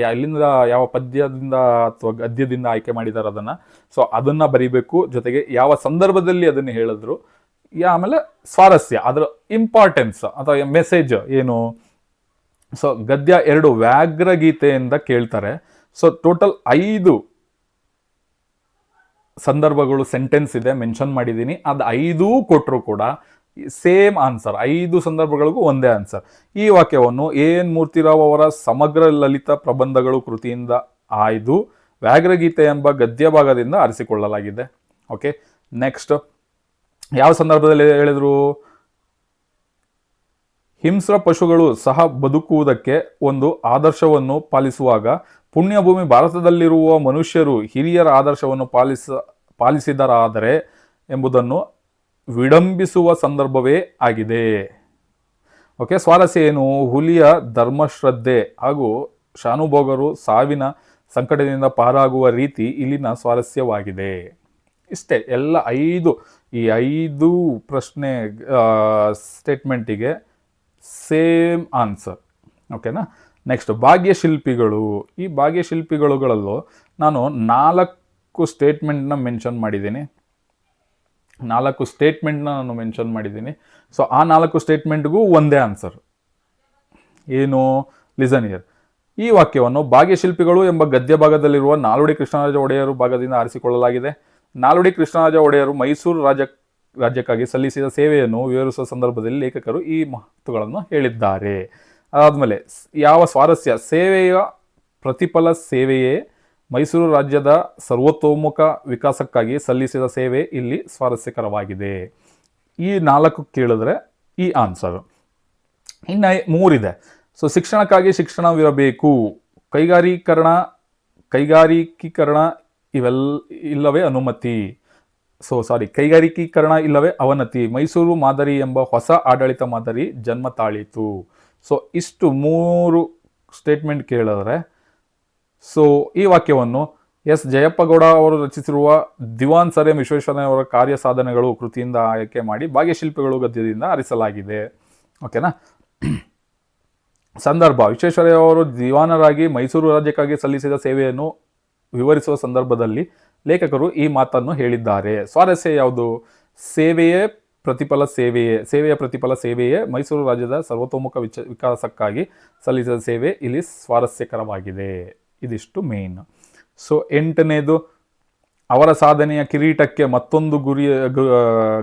ಎಲ್ಲಿಂದ ಯಾವ ಪದ್ಯದಿಂದ ಅಥವಾ ಗದ್ಯದಿಂದ ಆಯ್ಕೆ ಮಾಡಿದ್ದಾರೆ ಅದನ್ನು, ಸೊ ಅದನ್ನು ಬರಿಬೇಕು. ಜೊತೆಗೆ ಯಾವ ಸಂದರ್ಭದಲ್ಲಿ ಅದನ್ನು ಹೇಳಿದ್ರು, ಆಮೇಲೆ ಸ್ವಾರಸ್ಯ, ಅದರ ಇಂಪಾರ್ಟೆನ್ಸ್ ಅಥವಾ ಮೆಸೇಜ್ ಏನು. ಸೊ ಗದ್ಯ 2 ವ್ಯಾಘ್ರಗೀತೆಯಿಂದ ಕೇಳ್ತಾರೆ. ಸೊ ಟೋಟಲ್ 5 ಸಂದರ್ಭಗಳು ಸೆಂಟೆನ್ಸ್ ಇದೆ, ಮೆನ್ಷನ್ ಮಾಡಿದ್ದೀನಿ. ಅದು 5 ಕೊಟ್ಟರು ಕೂಡ ಸೇಮ್ ಆನ್ಸರ್, 5 ಸಂದರ್ಭಗಳಿಗೂ ಒಂದೇ ಆನ್ಸರ್. ಈ ವಾಕ್ಯವನ್ನು ಎನ್ ಮೂರ್ತಿರಾವ್ ಅವರ ಸಮಗ್ರ ಲಲಿತ ಪ್ರಬಂಧಗಳು ಕೃತಿಯಿಂದ ಆಯ್ದು ವ್ಯಾಘ್ರಗೀತೆ ಎಂಬ ಗದ್ಯ ಭಾಗದಿಂದ ಆರಿಸಿಕೊಳ್ಳಲಾಗಿದೆ. ಓಕೆ, ನೆಕ್ಸ್ಟ್ ಯಾವ ಸಂದರ್ಭದಲ್ಲಿ ಹೇಳಿದ್ರು, ಹಿಂಸ್ರ ಪಶುಗಳು ಸಹ ಬದುಕುವುದಕ್ಕೆ ಒಂದು ಆದರ್ಶವನ್ನು ಪಾಲಿಸುವಾಗ ಪುಣ್ಯಭೂಮಿ ಭಾರತದಲ್ಲಿರುವ ಮನುಷ್ಯರು ಹಿರಿಯರ ಆದರ್ಶವನ್ನು ಪಾಲಿಸಿದರಾದರೆ ಎಂಬುದನ್ನು ವಿಡಂಬಿಸುವ ಸಂದರ್ಭವೇ ಆಗಿದೆ. ಓಕೆ, ಸ್ವಾರಸ್ಯ ಏನು, ಹುಲಿಯ ಧರ್ಮಶ್ರದ್ಧೆ ಹಾಗೂ ಶಾನುಭೋಗರು ಸಾವಿನ ಸಂಕಟದಿಂದ ಪಾರಾಗುವ ರೀತಿ ಇಲ್ಲಿನ ಸ್ವಾರಸ್ಯವಾಗಿದೆ. ಇಷ್ಟೇ, ಎಲ್ಲ 5 ಈ 5 ಪ್ರಶ್ನೆ ಸ್ಟೇಟ್ಮೆಂಟಿಗೆ ಸೇಮ್ ಆನ್ಸರ್. ಓಕೆನಾ. ನೆಕ್ಸ್ಟ್ ಭಾಗ್ಯಶಿಲ್ಪಿಗಳು. ಈ ಭಾಗ್ಯಶಿಲ್ಪಿಗಳಲ್ಲೂ ನಾನು 4 ಸ್ಟೇಟ್ಮೆಂಟ್ನ ಮೆನ್ಷನ್ ಮಾಡಿದ್ದೀನಿ. 4 ಸ್ಟೇಟ್ಮೆಂಟ್ನ ನಾನು ಮೆನ್ಷನ್ ಮಾಡಿದ್ದೀನಿ. ಸೊ ಆ 4 ಸ್ಟೇಟ್ಮೆಂಟ್ಗೂ ಒಂದೇ ಆನ್ಸರ್. ಏನು, ಲಿಸನ್ ಹಿಯರ್. ಈ ವಾಕ್ಯವನ್ನು ಭಾಗ್ಯಶಿಲ್ಪಿಗಳು ಎಂಬ ಗದ್ಯ ಭಾಗದಲ್ಲಿರುವ ನಾಲ್ವಡಿ ಕೃಷ್ಣರಾಜ ಒಡೆಯರು ಭಾಗದಿಂದ ಆರಿಸಿಕೊಳ್ಳಲಾಗಿದೆ. ನಾಲ್ವಡಿ ಕೃಷ್ಣರಾಜ ಒಡೆಯರು ಮೈಸೂರು ರಾಜ್ಯಕ್ಕಾಗಿ ಸಲ್ಲಿಸಿದ ಸೇವೆಯನ್ನು ವಿವರಿಸುವ ಸಂದರ್ಭದಲ್ಲಿ ಲೇಖಕರು ಈ ಮಾತುಗಳನ್ನು ಹೇಳಿದ್ದಾರೆ. ಅದಾದಮೇಲೆ ಯಾವ ಸ್ವಾರಸ್ಯ, ಸೇವೆಯ ಪ್ರತಿಫಲ ಸೇವೆಯೇ ಮೈಸೂರು ರಾಜ್ಯದ ಸರ್ವತೋಮುಖ ವಿಕಾಸಕ್ಕಾಗಿ ಸಲ್ಲಿಸಿದ ಸೇವೆ ಇಲ್ಲಿ ಸ್ವಾರಸ್ಯಕರವಾಗಿದೆ. ಈ 4 ಕೇಳಿದ್ರೆ ಈ ಆನ್ಸರು. ಇನ್ನು 3 ಇದೆ. ಸೊ ಶಿಕ್ಷಣಕ್ಕಾಗಿ ಶಿಕ್ಷಣವಿರಬೇಕು, ಕೈಗಾರಿಕೀಕರಣ ಇಲ್ಲವೇ ಅನುಮತಿ, ಕೈಗಾರಿಕೀಕರಣ ಇಲ್ಲವೇ ಅವನತಿ, ಮೈಸೂರು ಮಾದರಿ ಎಂಬ ಹೊಸ ಆಡಳಿತ ಮಾದರಿ ಜನ್ಮ ತಾಳಿತು. ಸೊ ಇಷ್ಟು 3 ಸ್ಟೇಟ್ಮೆಂಟ್ ಕೇಳಿದ್ರೆ, ಸೊ ಈ ವಾಕ್ಯವನ್ನು ಎಸ್ ಜಯಪ್ಪಗೌಡ ಅವರು ರಚಿಸಿರುವ ದಿವಾನ್ ಸರ್ ಎಂ ವಿಶ್ವೇಶ್ವರಯ್ಯ ಅವರ ಕಾರ್ಯ ಸಾಧನೆಗಳು ಕೃತಿಯಿಂದ ಆಯ್ಕೆ ಮಾಡಿ ಭಾಗ್ಯಶಿಲ್ಪಿಗಳು ಗದ್ಯದಿಂದ ಆರಿಸಲಾಗಿದೆ. ಓಕೆನಾ. ಸಂದರ್ಭ, ವಿಶ್ವೇಶ್ವರಯ್ಯ ಅವರು ದಿವಾನರಾಗಿ ಮೈಸೂರು ರಾಜ್ಯಕ್ಕಾಗಿ ಸಲ್ಲಿಸಿದ ಸೇವೆಯನ್ನು ವಿವರಿಸುವ ಸಂದರ್ಭದಲ್ಲಿ ಲೇಖಕರು ಈ ಮಾತನ್ನು ಹೇಳಿದ್ದಾರೆ. ಸ್ವಾರಸ್ಯ ಯಾವುದು, ಸೇವೆಯ ಪ್ರತಿಫಲ ಸೇವೆಯೇ ಮೈಸೂರು ರಾಜ್ಯದ ಸರ್ವತೋಮುಖ ವಿಕಾಸಕ್ಕಾಗಿ ಸಲ್ಲಿಸಿದ ಸೇವೆ ಇಲ್ಲಿ ಸ್ವಾರಸ್ಯಕರವಾಗಿದೆ. ಇದಿಷ್ಟು ಮೇನ್. ಸೊ 8ನೇದು, ಅವರ ಸಾಧನೆಯ ಕಿರೀಟಕ್ಕೆ ಮತ್ತೊಂದು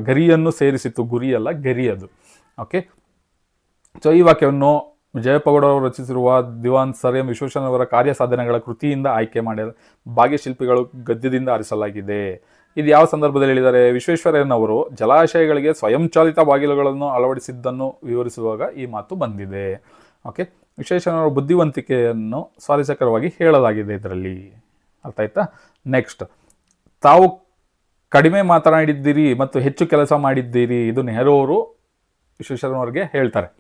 ಗರಿಯನ್ನು ಸೇರಿಸಿತು. ಗುರಿಯಲ್ಲ, ಗರಿಯದು. ಓಕೆ. ಸೊ ಈ ವಾಕ್ಯವನ್ನು ಜಯಪ್ಪಗೌಡ ಅವರು ರಚಿಸಿರುವ ದಿವಾನ್ ಸರ್ ಎಂ ವಿಶ್ವೇಶ್ವರಯ್ಯ ಅವರ ಕಾರ್ಯ ಸಾಧನೆಗಳ ಕೃತಿಯಿಂದ ಆಯ್ಕೆ ಮಾಡಿ ಭಾಗ್ಯಶಿಲ್ಪಿಗಳು ಗದ್ಯದಿಂದ ಆರಿಸಲಾಗಿದೆ. ಇದು ಯಾವ ಸಂದರ್ಭದಲ್ಲಿ ಹೇಳಿದ್ದಾರೆ, ವಿಶ್ವೇಶ್ವರಯ್ಯನವರು ಜಲಾಶಯಗಳಿಗೆ ಸ್ವಯಂಚಾಲಿತ ಬಾಗಿಲುಗಳನ್ನು ಅಳವಡಿಸಿದ್ದನ್ನು ವಿವರಿಸುವಾಗ ಈ ಮಾತು ಬಂದಿದೆ. ಓಕೆ, ವಿಶ್ವೇಶ್ವರಯ್ಯನವರ ಬುದ್ಧಿವಂತಿಕೆಯನ್ನು ಸ್ವಾರಸ್ಯಕರವಾಗಿ ಹೇಳಲಾಗಿದೆ ಇದರಲ್ಲಿ. ಅರ್ಥ ಆಯ್ತಾ. ನೆಕ್ಸ್ಟ್, ತಾವು ಕಡಿಮೆ ಮಾತನಾಡಿದ್ದೀರಿ ಮತ್ತು ಹೆಚ್ಚು ಕೆಲಸ ಮಾಡಿದ್ದೀರಿ, ಇದು ನೆಹರು ಅವರು ವಿಶ್ವೇಶ್ವರಯ್ಯನವರಿಗೆ ಹೇಳ್ತಾರೆ.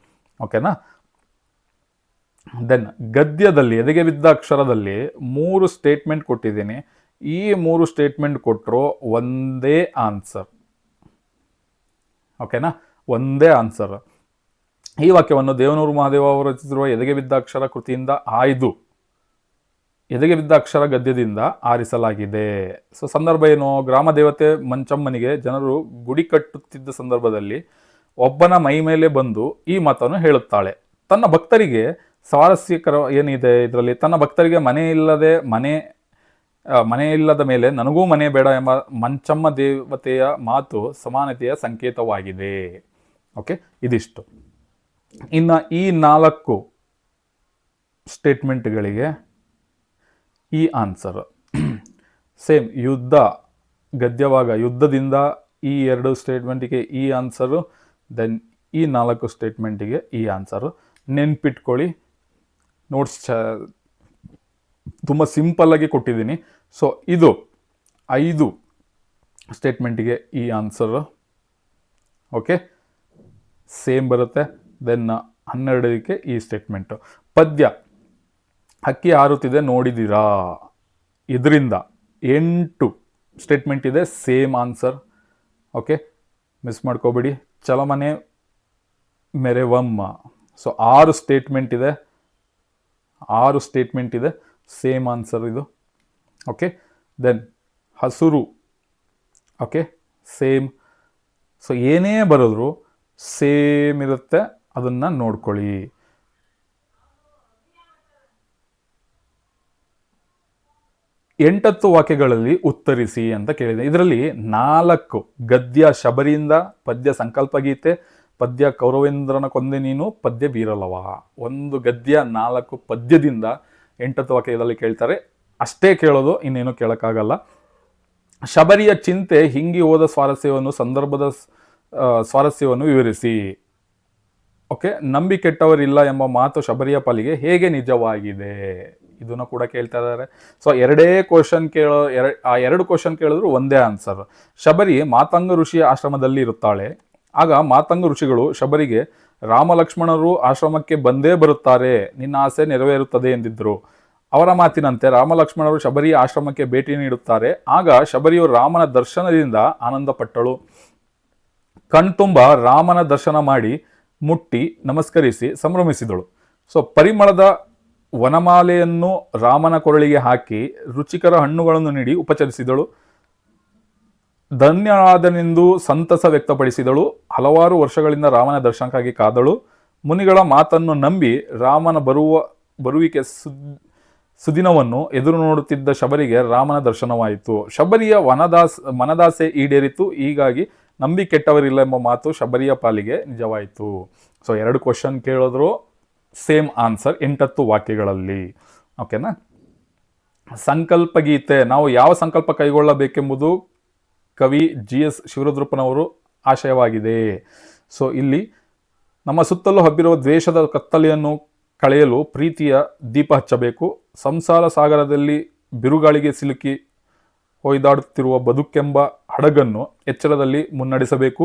ಓಕೆನಾ. ದೆನ್ ಗದ್ಯದಲ್ಲಿ ಎದೆಗೆ ಬಿದ್ದ ಅಕ್ಷರದಲ್ಲಿ 3 ಸ್ಟೇಟ್ಮೆಂಟ್ ಕೊಟ್ಟಿದ್ದೀನಿ. ಈ 3 ಸ್ಟೇಟ್ಮೆಂಟ್ ಕೊಟ್ಟರು ಒಂದೇ ಆನ್ಸರ್. ಓಕೆನಾ, ಒಂದೇ ಆನ್ಸರ್. ಈ ವಾಕ್ಯವನ್ನು ದೇವನೂರು ಮಹಾದೇವ ಅವರು ರಚಿಸಿರುವ ಎದೆಗೆ ಬಿದ್ದ ಅಕ್ಷರ ಕೃತಿಯಿಂದ ಆಯ್ದು ಎದೆಗೆ ಬಿದ್ದ ಅಕ್ಷರ ಗದ್ಯದಿಂದ ಆರಿಸಲಾಗಿದೆ. ಸೊ ಸಂದರ್ಭ ಏನು, ಗ್ರಾಮ ದೇವತೆ ಮಂಚಮ್ಮನಿಗೆ ಜನರು ಗುಡಿ ಕಟ್ಟುತ್ತಿದ್ದ ಸಂದರ್ಭದಲ್ಲಿ ಒಬ್ಬನ ಮೈ ಮೇಲೆ ಬಂದು ಈ ಮಾತನ್ನು ಹೇಳುತ್ತಾಳೆ. ತನ್ನ ಭಕ್ತರಿಗೆ ಸ್ವಾರಸ್ಯಕರ ಏನಿದೆ ಇದರಲ್ಲಿ, ತನ್ನ ಭಕ್ತರಿಗೆ ಮನೆ ಇಲ್ಲದ ಮೇಲೆ ನನಗೂ ಮನೆ ಬೇಡ ಎಂಬ ಮಂಚಮ್ಮ ದೇವತೆಯ ಮಾತು ಸಮಾನತೆಯ ಸಂಕೇತವಾಗಿದೆ. ಓಕೆ, ಇದಿಷ್ಟು. ಇನ್ನು ಈ 4 ಸ್ಟೇಟ್ಮೆಂಟ್ಗಳಿಗೆ ಈ ಆನ್ಸರ್ ಸೇಮ್. ಗದ್ಯವಾಗ ಯುದ್ಧದಿಂದ ಈ 2 ಸ್ಟೇಟ್ಮೆಂಟಿಗೆ ಈ ಆನ್ಸರು, ದೆನ್ ಈ 4 ಸ್ಟೇಟ್ಮೆಂಟಿಗೆ ಈ ಆನ್ಸರು. ನೆನ್ಪಿಟ್ಕೊಳ್ಳಿ, ನೋಟ್ಸ್ ತುಂಬ ಸಿಂಪಲ್ಲಾಗಿ ಕೊಟ್ಟಿದ್ದೀನಿ. ಸೊ ಇದು 5 ಸ್ಟೇಟ್ಮೆಂಟಿಗೆ ಈ ಆನ್ಸರು. ಓಕೆ, ಸೇಮ್ ಬರುತ್ತೆ. ದೆನ್ 12ಕ್ಕೆ ಈ ಸ್ಟೇಟ್ಮೆಂಟು. ಪದ್ಯ, ಹಕ್ಕಿ ಹಾರುತ್ತಿದೆ ನೋಡಿದ್ದೀರಾ, ಇದರಿಂದ 8 ಸ್ಟೇಟ್ಮೆಂಟ್ ಇದೆ, ಸೇಮ್ ಆನ್ಸರ್. ಓಕೆ, ಮಿಸ್ ಮಾಡ್ಕೋಬೇಡಿ. ಚಲಮನೆ ಮೆರೆವಮ್ಮ. ಸೊ 6 ಸ್ಟೇಟ್ಮೆಂಟ್ ಇದೆ, 6 ಸ್ಟೇಟ್ಮೆಂಟ್ ಇದೆ, ಸೇಮ್ ಆನ್ಸರ್ ಇದು. ಓಕೆ, ದೆನ್ ಹಸುರು. Okay, same. ಸೊ ಏನೇ ಬರೆದ್ರು ಸೇಮ್ ಇರುತ್ತೆ, ಅದನ್ನು ನೋಡ್ಕೊಳ್ಳಿ. ಎಂಟತ್ತು ವಾಕ್ಯಗಳಲ್ಲಿ ಉತ್ತರಿಸಿ ಅಂತ ಕೇಳಿದೆ. ಇದರಲ್ಲಿ 4 ಗದ್ಯ ಶಬರಿಯಿಂದ, ಪದ್ಯ ಸಂಕಲ್ಪ ಗೀತೆ, ಪದ್ಯ ಕೌರವೇಂದ್ರನ ಕೊಂದೆ ನೀನು, ಪದ್ಯ ವೀರಲವ. ಒಂದು ಗದ್ಯ 4 ಪದ್ಯದಿಂದ 8 ವಾಕ್ಯದಲ್ಲಿ ಕೇಳ್ತಾರೆ. ಅಷ್ಟೇ ಕೇಳೋದು, ಇನ್ನೇನು ಕೇಳೋಕ್ಕಾಗಲ್ಲ. ಶಬರಿಯ ಚಿಂತೆ ಹಿಂಗಿ ಹೋದ ಸ್ವಾರಸ್ಯವನ್ನು, ಸಂದರ್ಭದ ಸ್ವಾರಸ್ಯವನ್ನು ವಿವರಿಸಿ. ಓಕೆ, ನಂಬಿ ಕೆಟ್ಟವರಿಲ್ಲ ಎಂಬ ಮಾತು ಶಬರಿಯ ಪಾಲಿಗೆ ಹೇಗೆ ನಿಜವಾಗಿದೆ, ಇದನ್ನು ಕೂಡ ಕೇಳ್ತಾ ಇದ್ದಾರೆ. ಸೊ ಎರಡೇ ಕ್ವಶನ್ ಆ 2 ಕ್ವಶನ್ ಕೇಳಿದ್ರು ಒಂದೇ ಆನ್ಸರ್. ಶಬರಿ ಮಾತಂಗ ಋಷಿಯ ಆಶ್ರಮದಲ್ಲಿ ಇರುತ್ತಾಳೆ. ಆಗ ಮಾತಂಗ ಋಷಿಗಳು ಶಬರಿಗೆ ರಾಮ ಲಕ್ಷ್ಮಣರು ಆಶ್ರಮಕ್ಕೆ ಬಂದೇ ಬರುತ್ತಾರೆ, ನಿನ್ನ ಆಸೆ ನೆರವೇರುತ್ತದೆ ಎಂದಿದ್ರು. ಅವರ ಮಾತಿನಂತೆ ರಾಮ ಲಕ್ಷ್ಮಣರು ಶಬರಿಯ ಆಶ್ರಮಕ್ಕೆ ಭೇಟಿ ನೀಡುತ್ತಾರೆ. ಆಗ ಶಬರಿಯು ರಾಮನ ದರ್ಶನದಿಂದ ಆನಂದ ಪಟ್ಟಳು. ಕಣ್ತುಂಬ ರಾಮನ ದರ್ಶನ ಮಾಡಿ ಮುಟ್ಟಿ ನಮಸ್ಕರಿಸಿ ಸಂಭ್ರಮಿಸಿದಳು. ಸೊ ಪರಿಮಳದ ವನಮಾಲೆಯನ್ನು ರಾಮನ ಕೊರಳಿಗೆ ಹಾಕಿ ರುಚಿಕರ ಹಣ್ಣುಗಳನ್ನು ನೀಡಿ ಉಪಚರಿಸಿದಳು. ಧನ್ಯನಾದನೆಂದು ಸಂತಸ ವ್ಯಕ್ತಪಡಿಸಿದಳು. ಹಲವಾರು ವರ್ಷಗಳಿಂದ ರಾಮನ ದರ್ಶನಕ್ಕಾಗಿ ಕಾದಳು. ಮುನಿಗಳ ಮಾತನ್ನು ನಂಬಿ ರಾಮನ ಬರುವಿಕೆ ಸುದಿನವನ್ನು ಎದುರು ನೋಡುತ್ತಿದ್ದ ಶಬರಿಗೆ ರಾಮನ ದರ್ಶನವಾಯಿತು. ಶಬರಿಯ ಮನದಾಸೆ ಈಡೇರಿತು. ಹೀಗಾಗಿ ನಂಬಿ ಕೆಟ್ಟವರಿಲ್ಲ ಎಂಬ ಮಾತು ಶಬರಿಯ ಪಾಲಿಗೆ ನಿಜವಾಯಿತು. ಸೊ 2 ಕ್ವಶನ್ ಕೇಳಿದ್ರು, ಸೇಮ್ ಆನ್ಸರ್ 8 ವಾಕ್ಯಗಳಲ್ಲಿ. ಓಕೆನಾ. ಸಂಕಲ್ಪ ಗೀತೆ, ನಾವು ಯಾವ ಸಂಕಲ್ಪ ಕೈಗೊಳ್ಳಬೇಕೆಂಬುದು ಕವಿ GS ಶಿವರುದ್ರಪ್ಪನವರು ಆಶಯವಾಗಿದೆ. ಸೊ ಇಲ್ಲಿ ನಮ್ಮ ಸುತ್ತಲೂ ಹಬ್ಬಿರುವ ದ್ವೇಷದ ಕತ್ತಲೆಯನ್ನು ಕಳೆಯಲು ಪ್ರೀತಿಯ ದೀಪ ಹಚ್ಚಬೇಕು. ಸಂಸಾರ ಸಾಗರದಲ್ಲಿ ಬಿರುಗಾಳಿಗೆ ಸಿಲುಕಿ ಹೊಯ್ದಾಡುತ್ತಿರುವ ಬದುಕೆಂಬ ಹಡಗನ್ನು ಎಚ್ಚರದಲ್ಲಿ ಮುನ್ನಡೆಸಬೇಕು.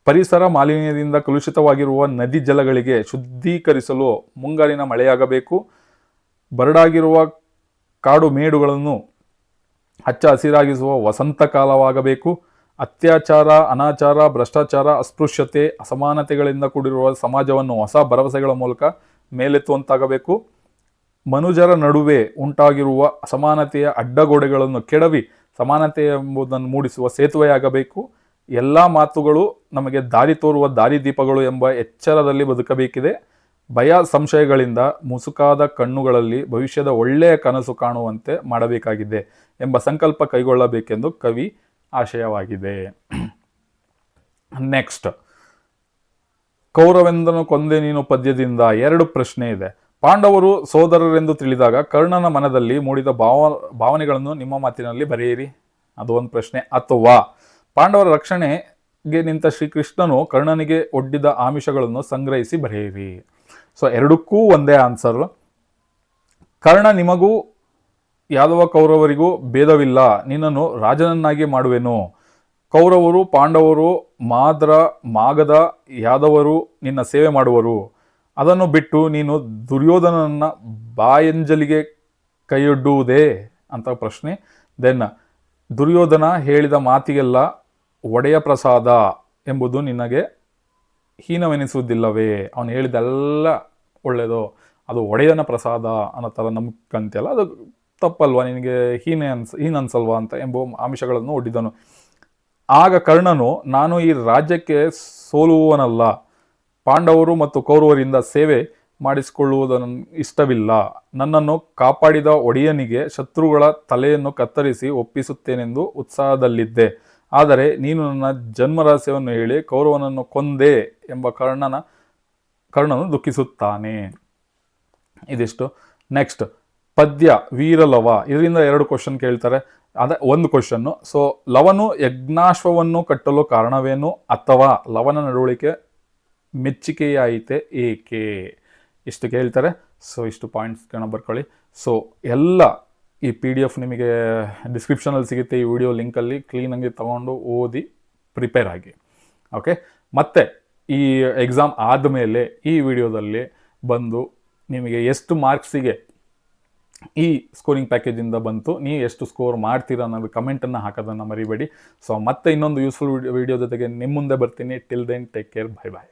ಪರಿಸರ ಮಾಲಿನ್ಯದಿಂದ ಕಲುಷಿತವಾಗಿರುವ ನದಿ ಜಲಗಳಿಗೆ ಶುದ್ಧೀಕರಿಸಲು ಮುಂಗಾರಿನ ಮಳೆಯಾಗಬೇಕು. ಬರಡಾಗಿರುವ ಕಾಡು ಮೇಡುಗಳನ್ನು ಹಚ್ಚ ಹಸಿರಾಗಿಸುವ ವಸಂತ ಕಾಲವಾಗಬೇಕು. ಅತ್ಯಾಚಾರ, ಅನಾಚಾರ, ಭ್ರಷ್ಟಾಚಾರ, ಅಸ್ಪೃಶ್ಯತೆ, ಅಸಮಾನತೆಗಳಿಂದ ಕೂಡಿರುವ ಸಮಾಜವನ್ನು ಹೊಸ ಭರವಸೆಗಳ ಮೂಲಕ ಮೇಲೆತ್ತುವಂತಾಗಬೇಕು. ಮನುಜರ ನಡುವೆ ಉಂಟಾಗಿರುವ ಅಸಮಾನತೆಯ ಅಡ್ಡಗೋಡೆಗಳನ್ನು ಕೆಡವಿ ಸಮಾನತೆ ಎಂಬುದನ್ನು ಮೂಡಿಸುವ ಸೇತುವೆಯಾಗಬೇಕು. ಎಲ್ಲ ಮಾತುಗಳು ನಮಗೆ ದಾರಿ ತೋರುವ ದಾರಿದೀಪಗಳು ಎಂಬ ಎಚ್ಚರದಲ್ಲಿ ಬದುಕಬೇಕಿದೆ. ಭಯ ಸಂಶಯಗಳಿಂದ ಮುಸುಕಾದ ಕಣ್ಣುಗಳಲ್ಲಿ ಭವಿಷ್ಯದ ಒಳ್ಳೆಯ ಕನಸು ಕಾಣುವಂತೆ ಮಾಡಬೇಕಾಗಿದೆ ಎಂಬ ಸಂಕಲ್ಪ ಕೈಗೊಳ್ಳಬೇಕೆಂದು ಕವಿ ಆಶಯವಾಗಿದೆ. ನೆಕ್ಸ್ಟ್, ಕೌರವೇಂದ್ರನು ಕೊಂದೆ ನೀನು ಪದ್ಯದಿಂದ 2 ಪ್ರಶ್ನೆ ಇದೆ. ಪಾಂಡವರು ಸೋದರರೆಂದು ತಿಳಿದಾಗ ಕರ್ಣನ ಮನದಲ್ಲಿ ಮೂಡಿದ ಭಾವನೆಗಳನ್ನು ನಿಮ್ಮ ಮಾತಿನಲ್ಲಿ ಬರೆಯಿರಿ, ಅದು ಒಂದು ಪ್ರಶ್ನೆ. ಅಥವಾ ಪಾಂಡವರ ರಕ್ಷಣೆಗೆ ನಿಂತ ಶ್ರೀಕೃಷ್ಣನು ಕರ್ಣನಿಗೆ ಒಡ್ಡಿದ ಆಮಿಷಗಳನ್ನು ಸಂಗ್ರಹಿಸಿ ಬರೆಯಿರಿ. ಸೊ 2ಕ್ಕೂ ಒಂದೇ ಆನ್ಸರ್. ಕರ್ಣ ನಿಮಗೂ ಯಾದವ ಕೌರವರಿಗೂ ಭೇದವಿಲ್ಲ, ನಿನ್ನನ್ನು ರಾಜನನ್ನಾಗಿ ಮಾಡುವೆನು. ಕೌರವರು, ಪಾಂಡವರು, ಮಾಗಧ ಯಾದವರು ನಿನ್ನ ಸೇವೆ ಮಾಡುವರು. ಅದನ್ನು ಬಿಟ್ಟು ನೀನು ದುರ್ಯೋಧನನ ಬಾಯಂಜಲಿಗೆ ಕೈಯೊಡ್ಡುವುದೇ ಅಂತ ಪ್ರಶ್ನೆ. ದೆನ್ ದುರ್ಯೋಧನ ಹೇಳಿದ ಮಾತಿಗೆಲ್ಲ ಒಡೆಯ ಪ್ರಸಾದ ಎಂಬುದು ನಿನಗೆ ಹೀನವೆನಿಸುವುದಿಲ್ಲವೇ? ಅವನು ಹೇಳಿದೆಲ್ಲ ಒಳ್ಳೆಯದು, ಅದು ಒಡೆಯನ ಪ್ರಸಾದ ಅನ್ನೋ ಥರ ನಂಬ್ಕಂತೆಯಲ್ಲ, ಅದು ತಪ್ಪಲ್ವಾ, ನಿನಗೆ ಹೀನನ್ಸಲ್ವಾ ಅಂತ ಎಂಬ ಆಮಿಷಗಳನ್ನು ಒಡ್ಡಿದನು. ಆಗ ಕರ್ಣನು, ನಾನು ಈ ರಾಜ್ಯಕ್ಕೆ ಸೋಲುವವನಲ್ಲ, ಪಾಂಡವರು ಮತ್ತು ಕೌರವರಿಂದ ಸೇವೆ ಮಾಡಿಸಿಕೊಳ್ಳುವುದನ್ನು ಇಷ್ಟವಿಲ್ಲ. ನನ್ನನ್ನು ಕಾಪಾಡಿದ ಒಡೆಯನಿಗೆ ಶತ್ರುಗಳ ತಲೆಯನ್ನು ಕತ್ತರಿಸಿ ಒಪ್ಪಿಸುತ್ತೇನೆಂದು ಉತ್ಸಾಹದಲ್ಲಿದ್ದೆ. ಆದರೆ ನೀನು ನನ್ನ ಜನ್ಮರಹಸ್ಯವನ್ನು ಹೇಳಿ ಕೌರವನನ್ನು ಕೊಂದೆ ಎಂಬ ಕರ್ಣನು ದುಃಖಿಸುತ್ತಾನೆ. ಇದಿಷ್ಟು. ನೆಕ್ಸ್ಟ್, ಪದ್ಯ ವೀರಲವ, ಇದರಿಂದ 2 ಕ್ವಶನ್ ಕೇಳ್ತಾರೆ. ಒಂದು ಕ್ವಶನ್ನು. ಸೊ ಲವನು ಯಜ್ಞಾಶ್ವವನ್ನು ಕಟ್ಟಲು ಕಾರಣವೇನು? ಅಥವಾ ಲವನ ನಡವಳಿಕೆ ಮೆಚ್ಚುಗೆಯಾಯಿತೆ ಏಕೆ? ಇಷ್ಟು ಕೇಳ್ತಾರೆ. ಸೊ ಇಷ್ಟು ಪಾಯಿಂಟ್ಸ್ಗಳನ್ನ ಬರ್ಕೊಳ್ಳಿ. ಸೊ ಎಲ್ಲ ಈ PDF ನಿಮಗೆ ಡಿಸ್ಕ್ರಿಪ್ಷನಲ್ಲಿ ಸಿಗುತ್ತೆ, ಈ ವಿಡಿಯೋ ಲಿಂಕಲ್ಲಿ ಕ್ಲೀನಾಗಿ ತೊಗೊಂಡು ಓದಿ ಪ್ರಿಪೇರ್ ಆಗಿ. ಓಕೆ, ಮತ್ತೆ ಈ ಎಕ್ಸಾಮ್ ಆದಮೇಲೆ ಈ ವಿಡಿಯೋದಲ್ಲಿ ಬಂದು ನಿಮಗೆ ಎಷ್ಟು ಮಾರ್ಕ್ಸಿಗೆ ಈ ಸ್ಕೋರಿಂಗ್ ಪ್ಯಾಕೇಜಿಂದ ಬಂತು, ನೀವು ಎಷ್ಟು ಸ್ಕೋರ್ ಮಾಡ್ತೀರಾ ಅನ್ನೋದು ಕಮೆಂಟನ್ನು ಹಾಕೋದನ್ನು ಮರಿಬೇಡಿ. ಸೊ ಮತ್ತೆ ಇನ್ನೊಂದು ಯೂಸ್ಫುಲ್ ವಿಡಿಯೋ ಜೊತೆಗೆ ನಿಮ್ಮ ಮುಂದೆ ಬರ್ತೀನಿ. Till then take care, bye ಬಾಯ್.